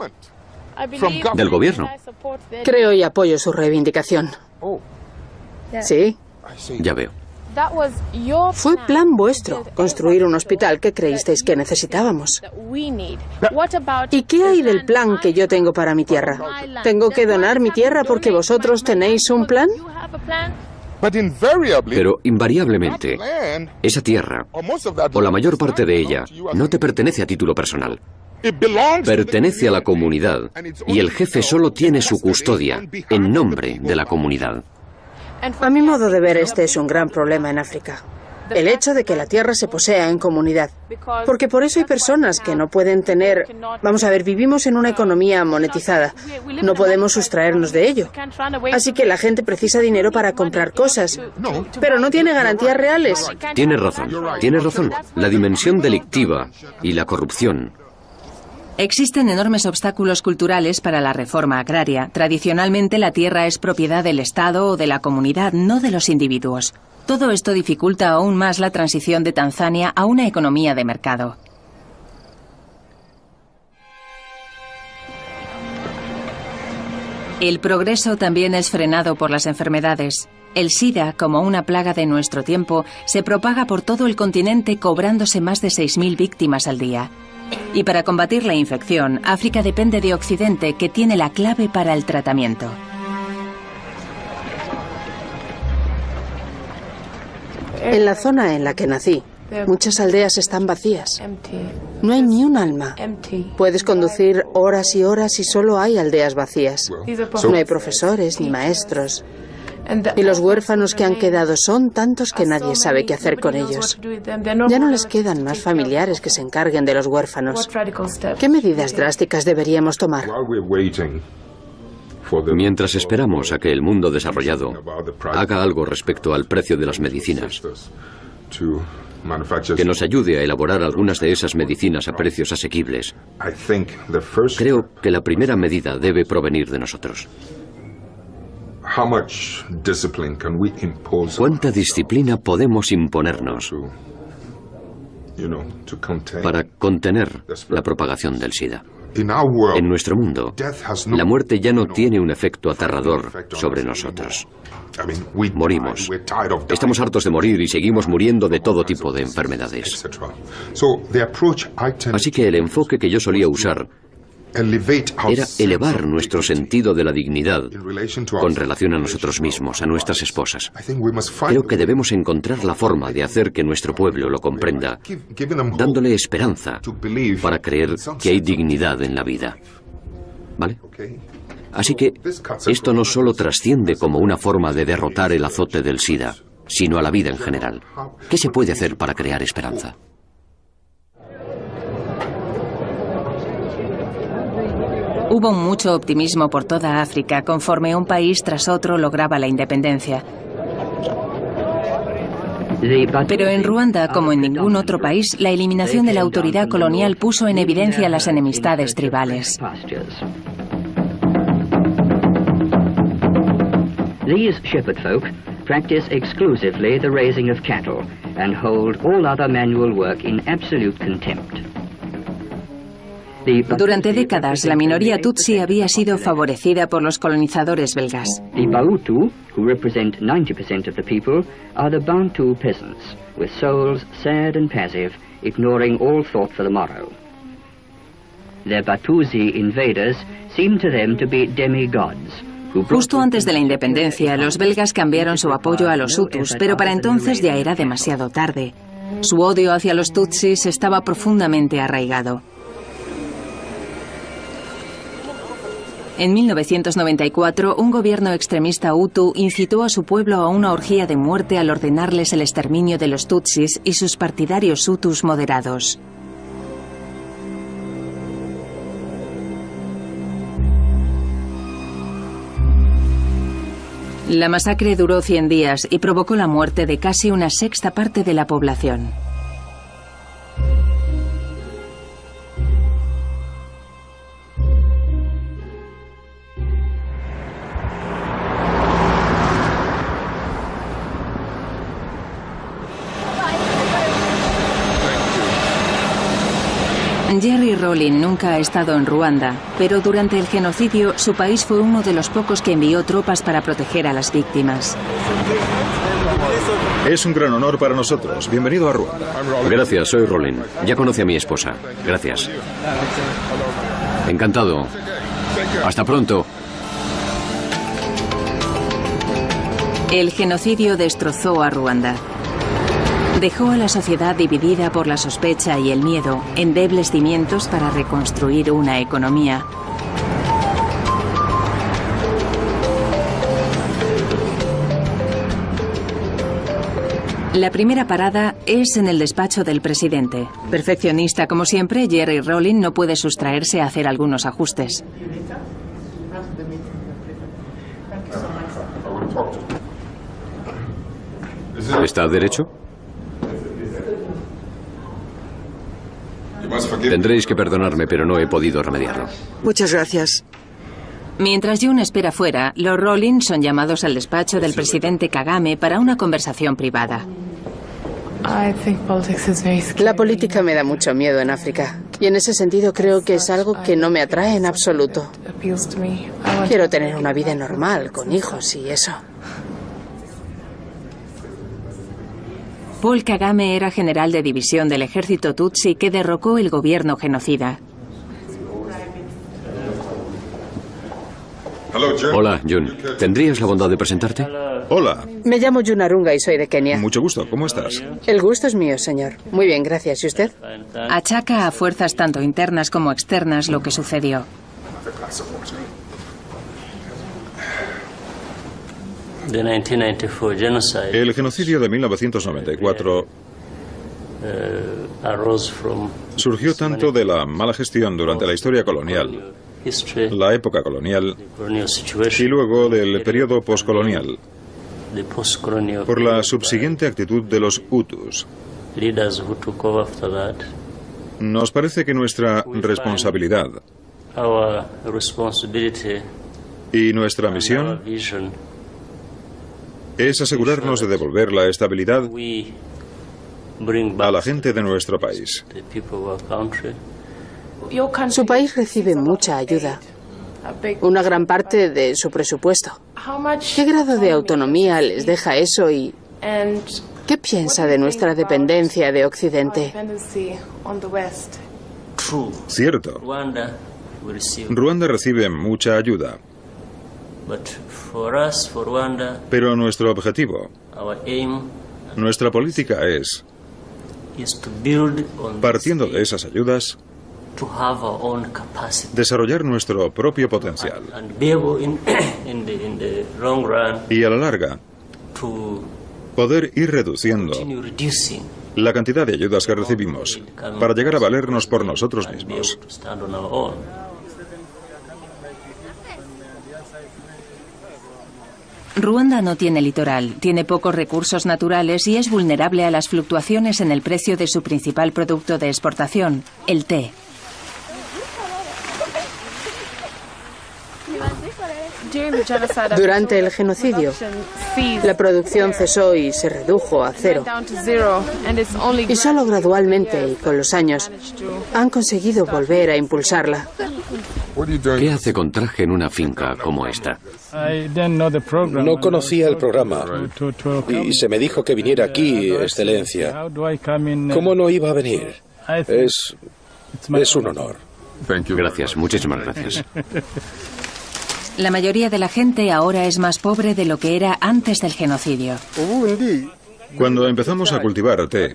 del gobierno? Creo y apoyo su reivindicación. Sí. Ya veo. Fue plan vuestro, construir un hospital que creísteis que necesitábamos. ¿Y qué hay del plan que yo tengo para mi tierra? ¿Tengo que donar mi tierra porque vosotros tenéis un plan? Pero invariablemente, esa tierra, o la mayor parte de ella, no te pertenece a título personal. Pertenece a la comunidad y el jefe solo tiene su custodia en nombre de la comunidad. A mi modo de ver, este es un gran problema en África. El hecho de que la tierra se posea en comunidad. Porque por eso hay personas que no pueden tener... Vamos a ver, vivimos en una economía monetizada. No podemos sustraernos de ello. Así que la gente precisa dinero para comprar cosas. Pero no tiene garantías reales. Tienes razón. La dimensión delictiva y la corrupción. Existen enormes obstáculos culturales para la reforma agraria. Tradicionalmente la tierra es propiedad del Estado o de la comunidad, no de los individuos. Todo esto dificulta aún más la transición de Tanzania a una economía de mercado. El progreso también es frenado por las enfermedades. El SIDA, como una plaga de nuestro tiempo, se propaga por todo el continente cobrándose más de 6.000 víctimas al día. Y para combatir la infección, África depende de Occidente, que tiene la clave para el tratamiento. En la zona en la que nací, Muchas aldeas están vacías. No hay ni un alma. Puedes conducir horas y horas y solo hay aldeas vacías. No hay profesores ni maestros. Y los huérfanos que han quedado son tantos que nadie sabe qué hacer con ellos. Ya no les quedan más familiares que se encarguen de los huérfanos. ¿Qué medidas drásticas deberíamos tomar? Mientras esperamos a que el mundo desarrollado haga algo respecto al precio de las medicinas, que nos ayude a elaborar algunas de esas medicinas a precios asequibles, creo que la primera medida debe provenir de nosotros. ¿Cuánta disciplina podemos imponernos para contener la propagación del SIDA? En nuestro mundo, la muerte ya no tiene un efecto aterrador sobre nosotros. Morimos. Estamos hartos de morir y seguimos muriendo de todo tipo de enfermedades. Así que el enfoque que yo solía usar era elevar nuestro sentido de la dignidad con relación a nosotros mismos, a nuestras esposas. Creo que debemos encontrar la forma de hacer que nuestro pueblo lo comprenda, dándole esperanza para creer que hay dignidad en la vida. ¿Vale? Así que esto no solo trasciende como una forma de derrotar el azote del SIDA, sino a la vida en general. ¿Qué se puede hacer para crear esperanza? Hubo mucho optimismo por toda África conforme un país tras otro lograba la independencia. Pero en Ruanda, como en ningún otro país, la eliminación de la autoridad colonial puso en evidencia las enemistades tribales. These shepherd folk practice exclusively the raising of cattle and hold all other manual work in absolute contempt. Durante décadas, la minoría Tutsi había sido favorecida por los colonizadores belgas. The Bautu, who represent 90% of the people, are the Bantu peasants, with souls sad and passive, ignoring all thought for the morrow. The Batusi invaders seem to them to be demigods. Justo antes de la independencia, los belgas cambiaron su apoyo a los Hutus, pero para entonces ya era demasiado tarde. Su odio hacia los Tutsis estaba profundamente arraigado. En 1994, un gobierno extremista Hutu incitó a su pueblo a una orgía de muerte al ordenarles el exterminio de los Tutsis y sus partidarios Hutus moderados. La masacre duró 100 días y provocó la muerte de casi una sexta parte de la población. Jerry Rawlings nunca ha estado en Ruanda, pero durante el genocidio su país fue uno de los pocos que envió tropas para proteger a las víctimas. Es un gran honor para nosotros. Bienvenido a Ruanda. Gracias, soy Rawlings. Ya conoce a mi esposa. Gracias. Encantado. Hasta pronto. El genocidio destrozó a Ruanda. Dejó a la sociedad dividida por la sospecha y el miedo, endebles cimientos para reconstruir una economía. La primera parada es en el despacho del presidente. Perfeccionista como siempre, Jerry Rawlings no puede sustraerse a hacer algunos ajustes. ¿Está derecho? Tendréis que perdonarme, pero no he podido remediarlo. Muchas gracias. Mientras June espera fuera, los Rawlings son llamados al despacho del presidente Kagame para una conversación privada. La política me da mucho miedo en África. Y en ese sentido creo que es algo que no me atrae en absoluto. Quiero tener una vida normal, con hijos y eso. Paul Kagame era general de división del ejército Tutsi que derrocó el gobierno genocida. Hola, Jun. ¿Tendrías la bondad de presentarte? Hola. Me llamo Jun Arunga y soy de Kenia. Mucho gusto. ¿Cómo estás? El gusto es mío, señor. Muy bien, gracias. ¿Y usted? Achaca a fuerzas tanto internas como externas lo que sucedió. El genocidio de 1994 surgió tanto de la mala gestión durante la historia colonial, la época colonial, y luego del periodo poscolonial, por la subsiguiente actitud de los Hutus. Nos parece que nuestra responsabilidad y nuestra misión es asegurarnos de devolver la estabilidad a la gente de nuestro país. Su país recibe mucha ayuda, una gran parte de su presupuesto. ¿Qué grado de autonomía les deja eso y qué piensa de nuestra dependencia de Occidente? Cierto. Ruanda recibe mucha ayuda. Pero nuestro objetivo, nuestra política es, partiendo de esas ayudas, desarrollar nuestro propio potencial. Y a la larga, poder ir reduciendo la cantidad de ayudas que recibimos para llegar a valernos por nosotros mismos. Ruanda no tiene litoral, tiene pocos recursos naturales y es vulnerable a las fluctuaciones en el precio de su principal producto de exportación, el té. Durante el genocidio, la producción cesó y se redujo a cero. Y solo gradualmente y con los años han conseguido volver a impulsarla. ¿Qué hace con traje en una finca como esta? No conocía el programa y se me dijo que viniera aquí, Excelencia. ¿Cómo no iba a venir? Es un honor. Gracias, muchísimas gracias. La mayoría de la gente ahora es más pobre de lo que era antes del genocidio. Cuando empezamos a cultivar té,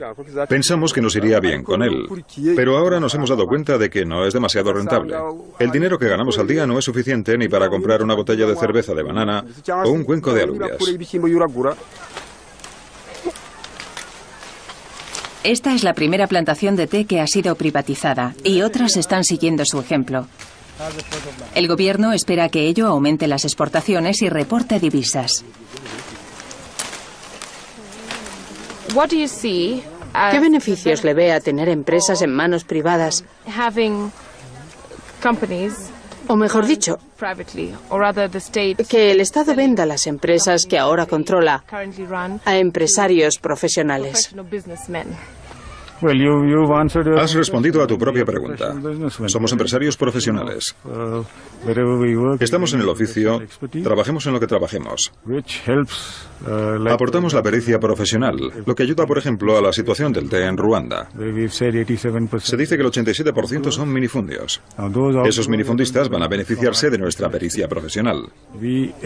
pensamos que nos iría bien con él, pero ahora nos hemos dado cuenta de que no es demasiado rentable. El dinero que ganamos al día no es suficiente ni para comprar una botella de cerveza de banana o un cuenco de alubias. Esta es la primera plantación de té que ha sido privatizada y otras están siguiendo su ejemplo. El gobierno espera que ello aumente las exportaciones y reporte divisas. ¿Qué beneficios le ve a tener empresas en manos privadas? O mejor dicho, que el Estado venda las empresas que ahora controla a empresarios profesionales. Has respondido a tu propia pregunta. Somos empresarios profesionales. Estamos en el oficio, trabajemos en lo que trabajemos. Aportamos la pericia profesional, lo que ayuda, por ejemplo, a la situación del té en Ruanda. Se dice que el 87% son minifundios. Esos minifundistas van a beneficiarse de nuestra pericia profesional.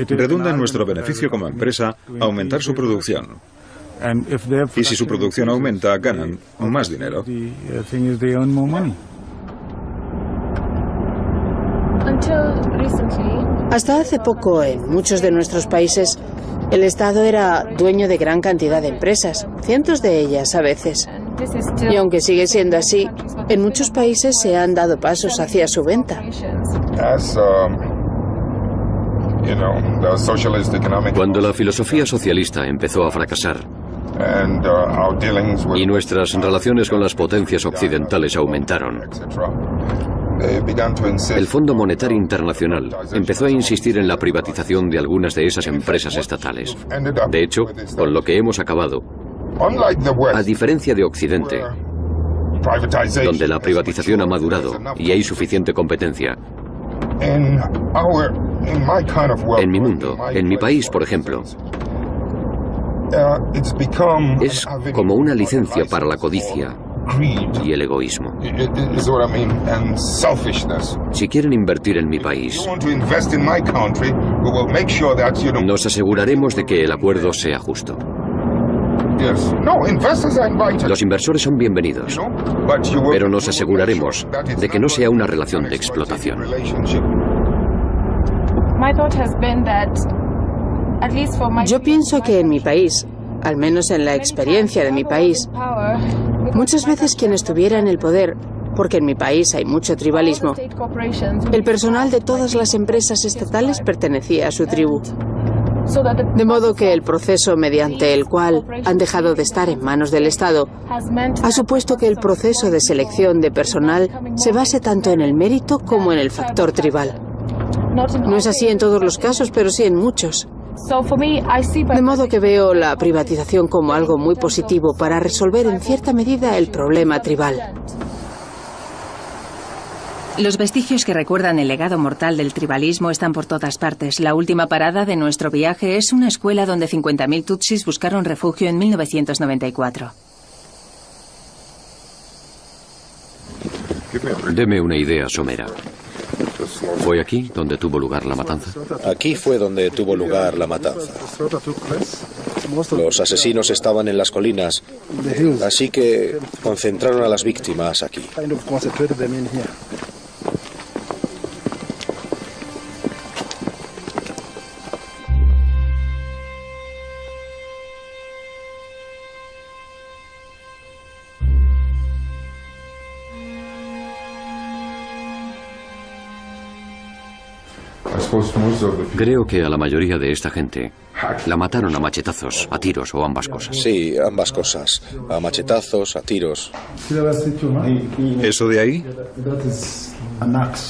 Redunda en nuestro beneficio como empresa aumentar su producción. Y si su producción aumenta, ganan más dinero. Hasta hace poco, en muchos de nuestros países, el Estado era dueño de gran cantidad de empresas, cientos de ellas a veces. Y aunque sigue siendo así, en muchos países se han dado pasos hacia su venta. Cuando la filosofía socialista empezó a fracasar y nuestras relaciones con las potencias occidentales aumentaron, el Fondo Monetario Internacional empezó a insistir en la privatización de algunas de esas empresas estatales. De hecho, con lo que hemos acabado, a diferencia de Occidente, donde la privatización ha madurado y hay suficiente competencia, en mi mundo, en mi país, por ejemplo, es como una licencia para la codicia y el egoísmo. Si quieren invertir en mi país, nos aseguraremos de que el acuerdo sea justo. Los inversores son bienvenidos, pero nos aseguraremos de que no sea una relación de explotación. Yo pienso que en mi país, al menos en la experiencia de mi país, muchas veces quien estuviera en el poder, porque en mi país hay mucho tribalismo, el personal de todas las empresas estatales pertenecía a su tribu. De modo que el proceso mediante el cual han dejado de estar en manos del Estado ha supuesto que el proceso de selección de personal se base tanto en el mérito como en el factor tribal. No es así en todos los casos, pero sí en muchos. De modo que veo la privatización como algo muy positivo para resolver en cierta medida el problema tribal. Los vestigios que recuerdan el legado mortal del tribalismo están por todas partes. La última parada de nuestro viaje es una escuela donde 50.000 tutsis buscaron refugio en 1994. Deme una idea somera. ¿Fue aquí donde tuvo lugar la matanza? Aquí fue donde tuvo lugar la matanza. Los asesinos estaban en las colinas, así que concentraron a las víctimas aquí. Creo que a la mayoría de esta gente la mataron a machetazos, a tiros o ambas cosas. Sí, ambas cosas. A machetazos, a tiros. ¿Eso de ahí?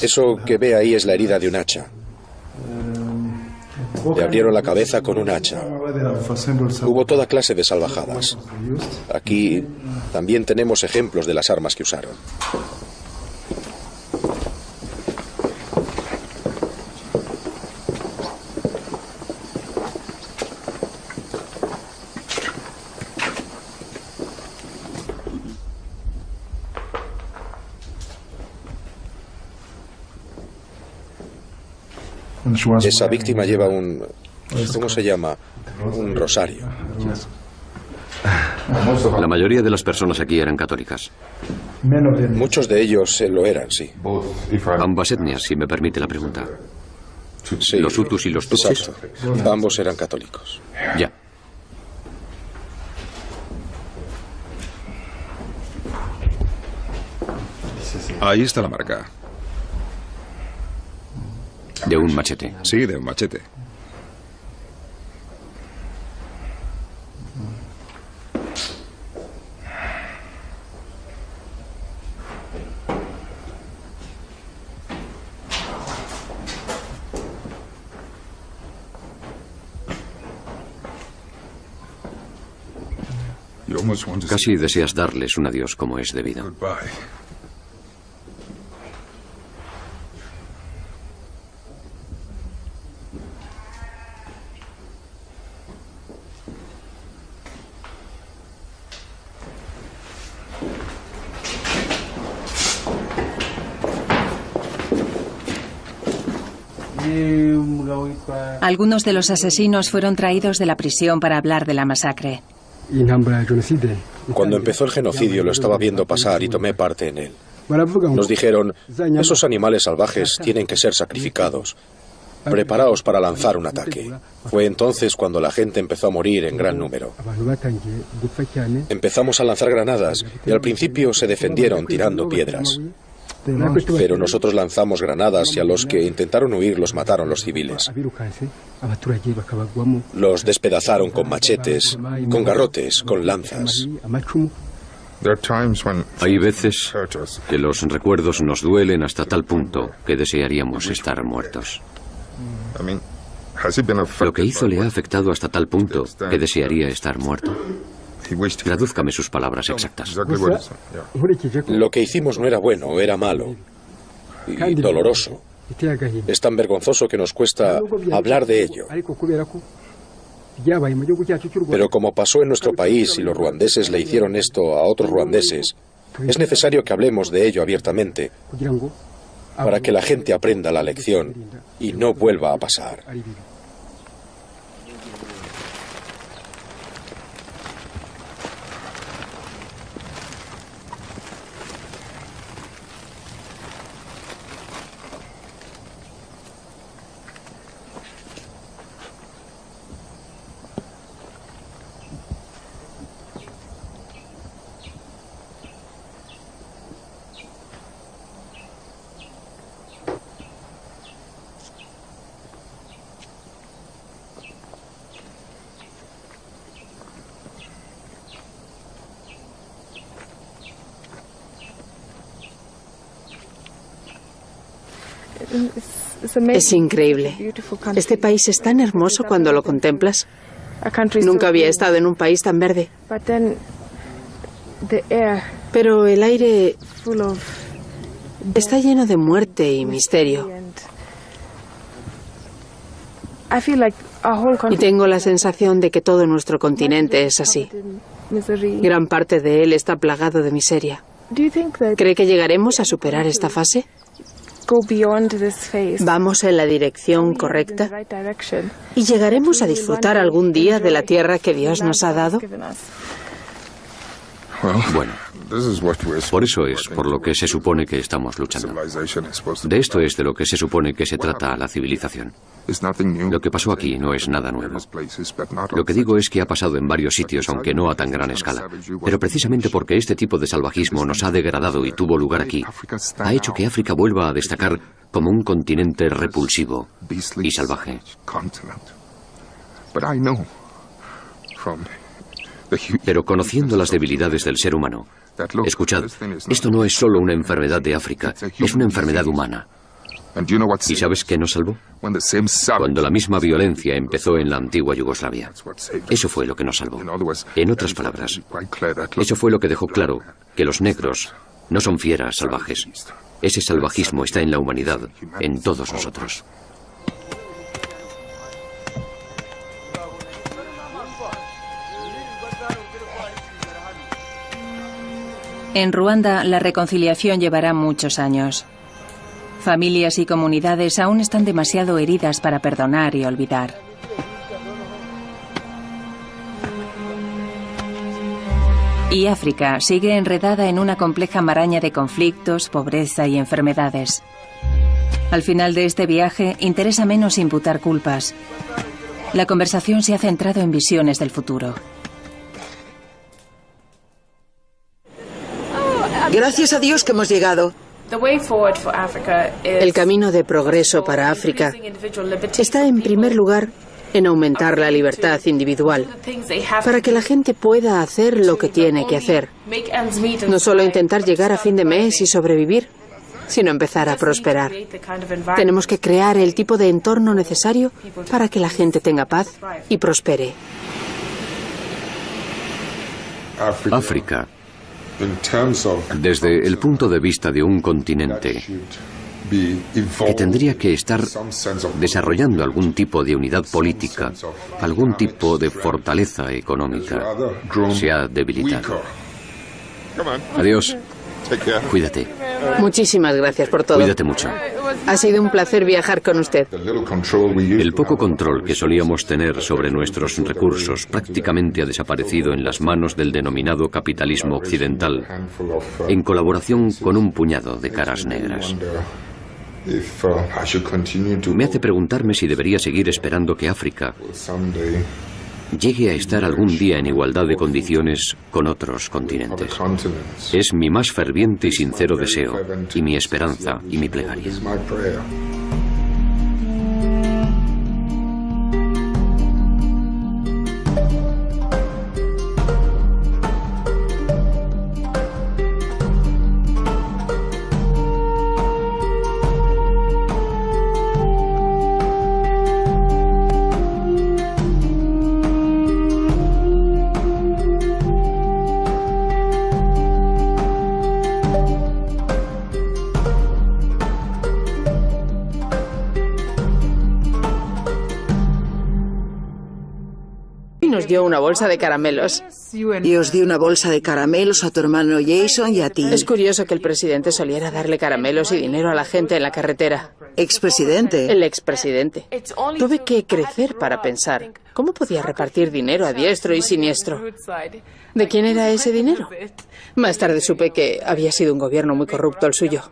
Eso que ve ahí es la herida de un hacha. Le abrieron la cabeza con un hacha. Hubo toda clase de salvajadas. Aquí también tenemos ejemplos de las armas que usaron. Esa víctima lleva un... ¿cómo se llama? Un rosario. La mayoría de las personas aquí eran católicas. Muchos de ellos lo eran, sí. Ambas etnias, si me permite la pregunta. Sí, los hutus y los tutsis. Exacto. Ambos eran católicos. Ya. Ahí está la marca. ¿De un machete? Sí, de un machete. Casi deseas darles un adiós como es debido. Algunos de los asesinos fueron traídos de la prisión para hablar de la masacre. Cuando empezó el genocidio lo estaba viendo pasar y tomé parte en él. Nos dijeron, esos animales salvajes tienen que ser sacrificados. Preparaos para lanzar un ataque. Fue entonces cuando la gente empezó a morir en gran número. Empezamos a lanzar granadas y al principio se defendieron tirando piedras. Pero nosotros lanzamos granadas y a los que intentaron huir los mataron los civiles. Los despedazaron con machetes, con garrotes, con lanzas. Hay veces que los recuerdos nos duelen hasta tal punto que desearíamos estar muertos. Lo que hizo le ha afectado hasta tal punto que desearía estar muerto. Tradúzcame sus palabras exactas. Lo que hicimos no era bueno, era malo y doloroso. Es tan vergonzoso que nos cuesta hablar de ello. Pero como pasó en nuestro país y los ruandeses le hicieron esto a otros ruandeses, Es necesario que hablemos de ello abiertamente para que la gente aprenda la lección y no vuelva a pasar. Es increíble. Este país es tan hermoso cuando lo contemplas. Nunca había estado en un país tan verde. Pero el aire está lleno de muerte y misterio. Y tengo la sensación de que todo nuestro continente es así. Gran parte de él está plagado de miseria. ¿Cree que llegaremos a superar esta fase? ¿Vamos en la dirección correcta? ¿Y llegaremos a disfrutar algún día de la tierra que Dios nos ha dado? Bueno, por eso es por lo que se supone que estamos luchando. De esto es de lo que se supone que se trata la civilización. Lo que pasó aquí no es nada nuevo. Lo que digo es que ha pasado en varios sitios, aunque no a tan gran escala. Pero precisamente porque este tipo de salvajismo nos ha degradado y tuvo lugar aquí, ha hecho que África vuelva a destacar como un continente repulsivo y salvaje. Pero conociendo las debilidades del ser humano, escuchad, esto no es solo una enfermedad de África, es una enfermedad humana. ¿Y sabes qué nos salvó? Cuando la misma violencia empezó en la antigua Yugoslavia. Eso fue lo que nos salvó. En otras palabras, eso fue lo que dejó claro que los negros no son fieras salvajes. Ese salvajismo está en la humanidad, en todos nosotros. En Ruanda, la reconciliación llevará muchos años. Familias y comunidades aún están demasiado heridas para perdonar y olvidar. Y África sigue enredada en una compleja maraña de conflictos, pobreza y enfermedades. Al final de este viaje, interesa menos imputar culpas. La conversación se ha centrado en visiones del futuro. Gracias a Dios que hemos llegado. El camino de progreso para África está en primer lugar en aumentar la libertad individual, para que la gente pueda hacer lo que tiene que hacer. No solo intentar llegar a fin de mes y sobrevivir, sino empezar a prosperar. Tenemos que crear el tipo de entorno necesario para que la gente tenga paz y prospere. África, desde el punto de vista de un continente que tendría que estar desarrollando algún tipo de unidad política, algún tipo de fortaleza económica, se ha debilitado. Adiós. Cuídate. Muchísimas gracias por todo. Cuídate mucho. Ha sido un placer viajar con usted. El poco control que solíamos tener sobre nuestros recursos prácticamente ha desaparecido en las manos del denominado capitalismo occidental, en colaboración con un puñado de caras negras. Me hace preguntarme si debería seguir esperando que África llegue a estar algún día en igualdad de condiciones con otros continentes. Es mi más ferviente y sincero deseo, y mi esperanza y mi plegaria. nos dio una bolsa de caramelos. Y os di una bolsa de caramelos a tu hermano Jason y a ti. Es curioso que el presidente soliera darle caramelos y dinero a la gente en la carretera. ¿Expresidente? El expresidente. Tuve que crecer para pensar. ¿Cómo podía repartir dinero a diestro y siniestro? ¿De quién era ese dinero? Más tarde supe que había sido un gobierno muy corrupto el suyo.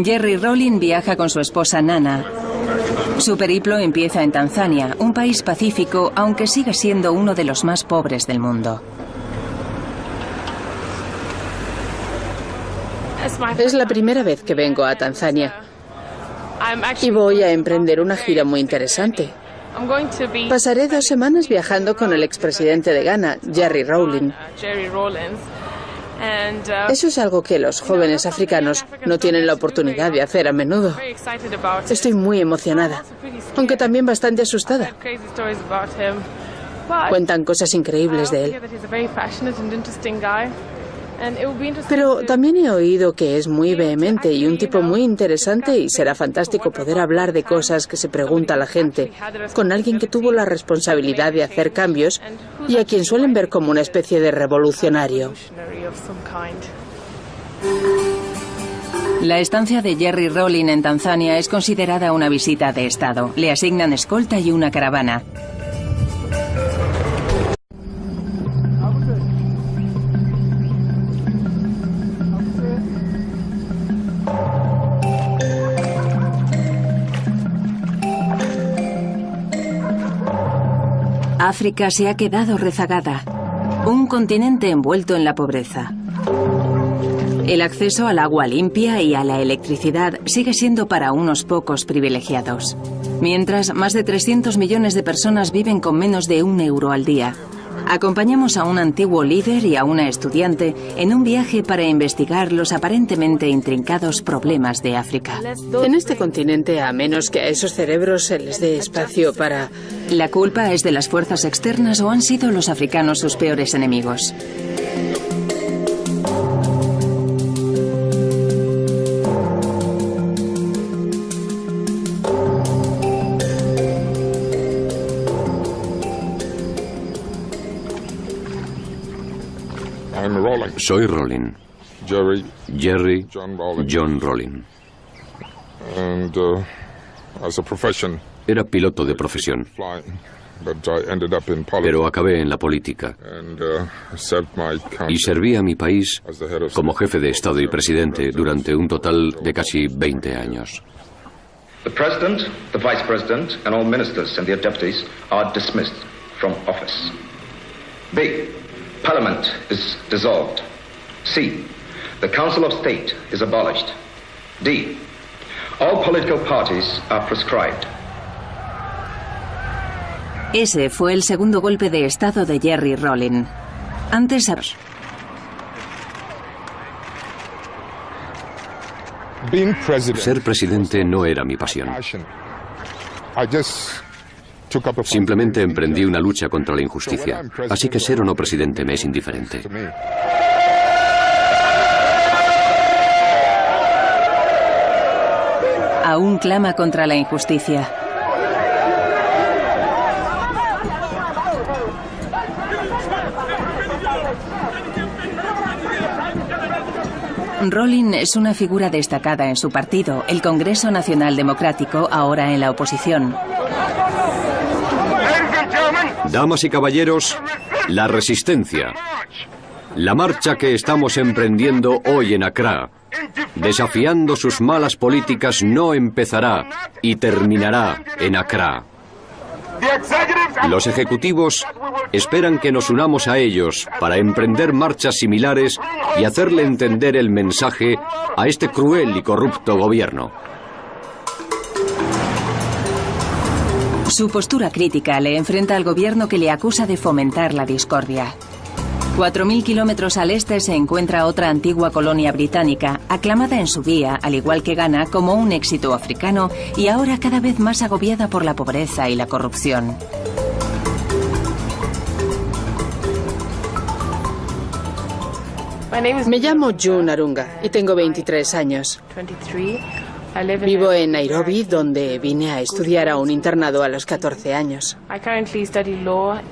Jerry Rawlings viaja con su esposa Nana. Su periplo empieza en Tanzania, un país pacífico, aunque sigue siendo uno de los más pobres del mundo. Es la primera vez que vengo a Tanzania y voy a emprender una gira muy interesante. Pasaré 2 semanas viajando con el expresidente de Ghana, Jerry Rawlings. Eso es algo que los jóvenes africanos no tienen la oportunidad de hacer a menudo. Estoy muy emocionada, aunque también bastante asustada. Cuentan cosas increíbles de él. Pero también he oído que es muy vehemente y un tipo muy interesante y será fantástico poder hablar de cosas que se pregunta la gente con alguien que tuvo la responsabilidad de hacer cambios y a quien suelen ver como una especie de revolucionario. La estancia de Jerry Rawlings en Tanzania es considerada una visita de Estado. Le asignan escolta y una caravana. África se ha quedado rezagada. Un continente envuelto en la pobreza. El acceso al agua limpia y a la electricidad sigue siendo para unos pocos privilegiados. Mientras, más de 300 millones de personas viven con menos de €1 al día. Acompañamos a un antiguo líder y a una estudiante en un viaje para investigar los aparentemente intrincados problemas de África. En este continente, a menos que a esos cerebros se les dé espacio para... ¿La culpa es de las fuerzas externas o han sido los africanos sus peores enemigos? Soy Rawlings. Jerry John Rawlings. Era piloto de profesión, pero acabé en la política y serví a mi país como jefe de Estado y presidente durante un total de casi 20 años. The President, the Vice President, and all ministers and their deputies are dismissed from office. B. Parliament is dissolved. C. The Council of State is abolished. D. All political parties are proscribed. Ese fue el segundo golpe de Estado de Jerry Rawlings. Antes... Ser presidente no era mi pasión. Simplemente emprendí una lucha contra la injusticia, así que ser o no presidente me es indiferente. Aún clama contra la injusticia. Rawlings es una figura destacada en su partido, el Congreso Nacional Democrático, ahora en la oposición. Damas y caballeros, la resistencia. La marcha que estamos emprendiendo hoy en Accra, desafiando sus malas políticas, no empezará y terminará en Accra. Los ejecutivos esperan que nos unamos a ellos para emprender marchas similares y hacerle entender el mensaje a este cruel y corrupto gobierno. Su postura crítica le enfrenta al gobierno que le acusa de fomentar la discordia. 4.000 kilómetros al este se encuentra otra antigua colonia británica, aclamada en su día, al igual que Ghana, como un éxito africano y ahora cada vez más agobiada por la pobreza y la corrupción. Me llamo June Arunga y tengo 23 años. Vivo en Nairobi, donde vine a estudiar a un internado a los 14 años.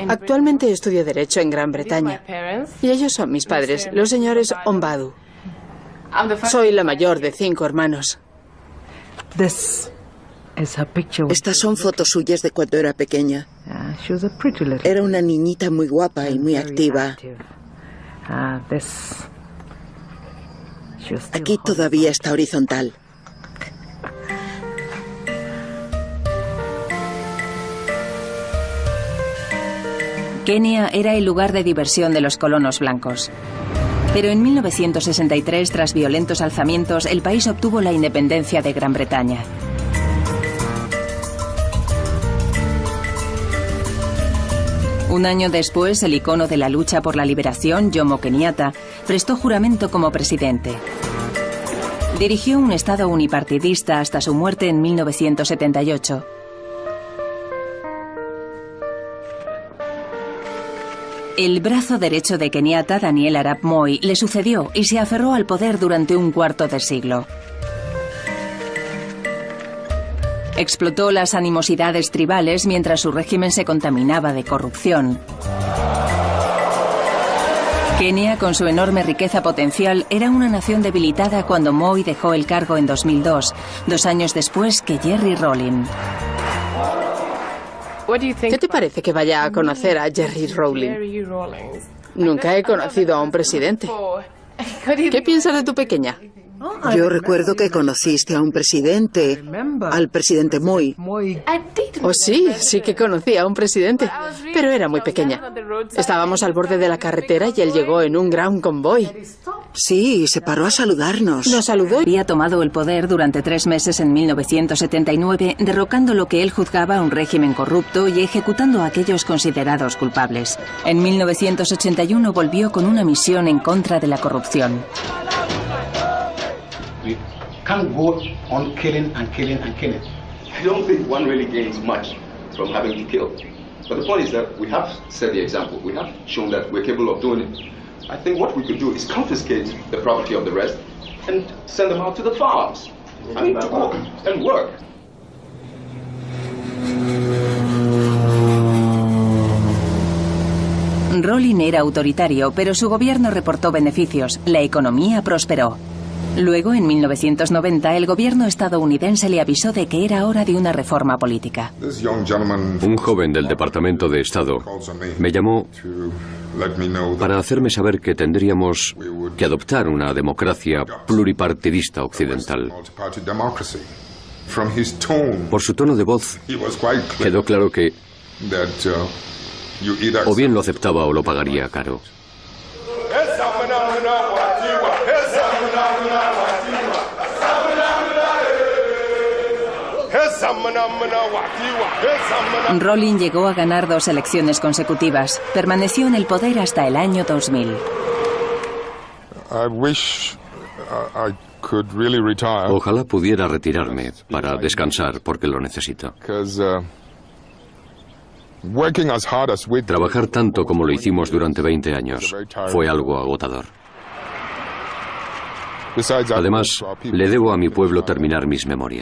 Actualmente estudio Derecho en Gran Bretaña. Y ellos son mis padres, los señores Ombadu. Soy la mayor de 5 hermanos. Estas son fotos suyas de cuando era pequeña. Era una niñita muy guapa y muy activa. Aquí todavía está horizontal. Kenia era el lugar de diversión de los colonos blancos. Pero en 1963, tras violentos alzamientos, el país obtuvo la independencia de Gran Bretaña. Un año después, el icono de la lucha por la liberación, Jomo Kenyatta, prestó juramento como presidente. Dirigió un estado unipartidista hasta su muerte en 1978. El brazo derecho de Kenyatta, Daniel Arap Moi, le sucedió y se aferró al poder durante un cuarto de siglo. Explotó las animosidades tribales mientras su régimen se contaminaba de corrupción. Kenia, con su enorme riqueza potencial, era una nación debilitada cuando Moi dejó el cargo en 2002, 2 años después que Jerry Rawlings. ¿Qué te parece que vaya a conocer a Jerry Rawlings? Nunca he conocido a un presidente. ¿Qué piensas de tu pequeña? Yo recuerdo que conociste a un presidente, al presidente Moi. Oh, sí, sí que conocí a un presidente, pero era muy pequeña. Estábamos al borde de la carretera y él llegó en un gran convoy. Sí, se paró a saludarnos. Nos saludó. Había tomado el poder durante 3 meses en 1979, derrocando lo que él juzgaba un régimen corrupto y ejecutando a aquellos considerados culpables. En 1981 volvió con una misión en contra de la corrupción. We can't go on killing and killing and killing. I don't think one really gains much from having to kill. But the point is that we have set the example. We have shown that we're capable of doing it. I think what we could do is confiscate the property of the rest and send them out to the farms. I mean, to go and work. Rawlings era autoritario, pero su gobierno reportó beneficios. La economía prosperó. Luego, en 1990, el gobierno estadounidense le avisó de que era hora de una reforma política. Un joven del Departamento de Estado me llamó para hacerme saber que tendríamos que adoptar una democracia pluripartidista occidental. Por su tono de voz, quedó claro que o bien lo aceptaba o lo pagaría caro. Rawlings llegó a ganar 2 elecciones consecutivas. Permaneció en el poder hasta el año 2000. Ojalá pudiera retirarme para descansar porque lo necesito. Trabajar tanto como lo hicimos durante 20 años fue algo agotador. Además, le debo a mi pueblo terminar mis memorias.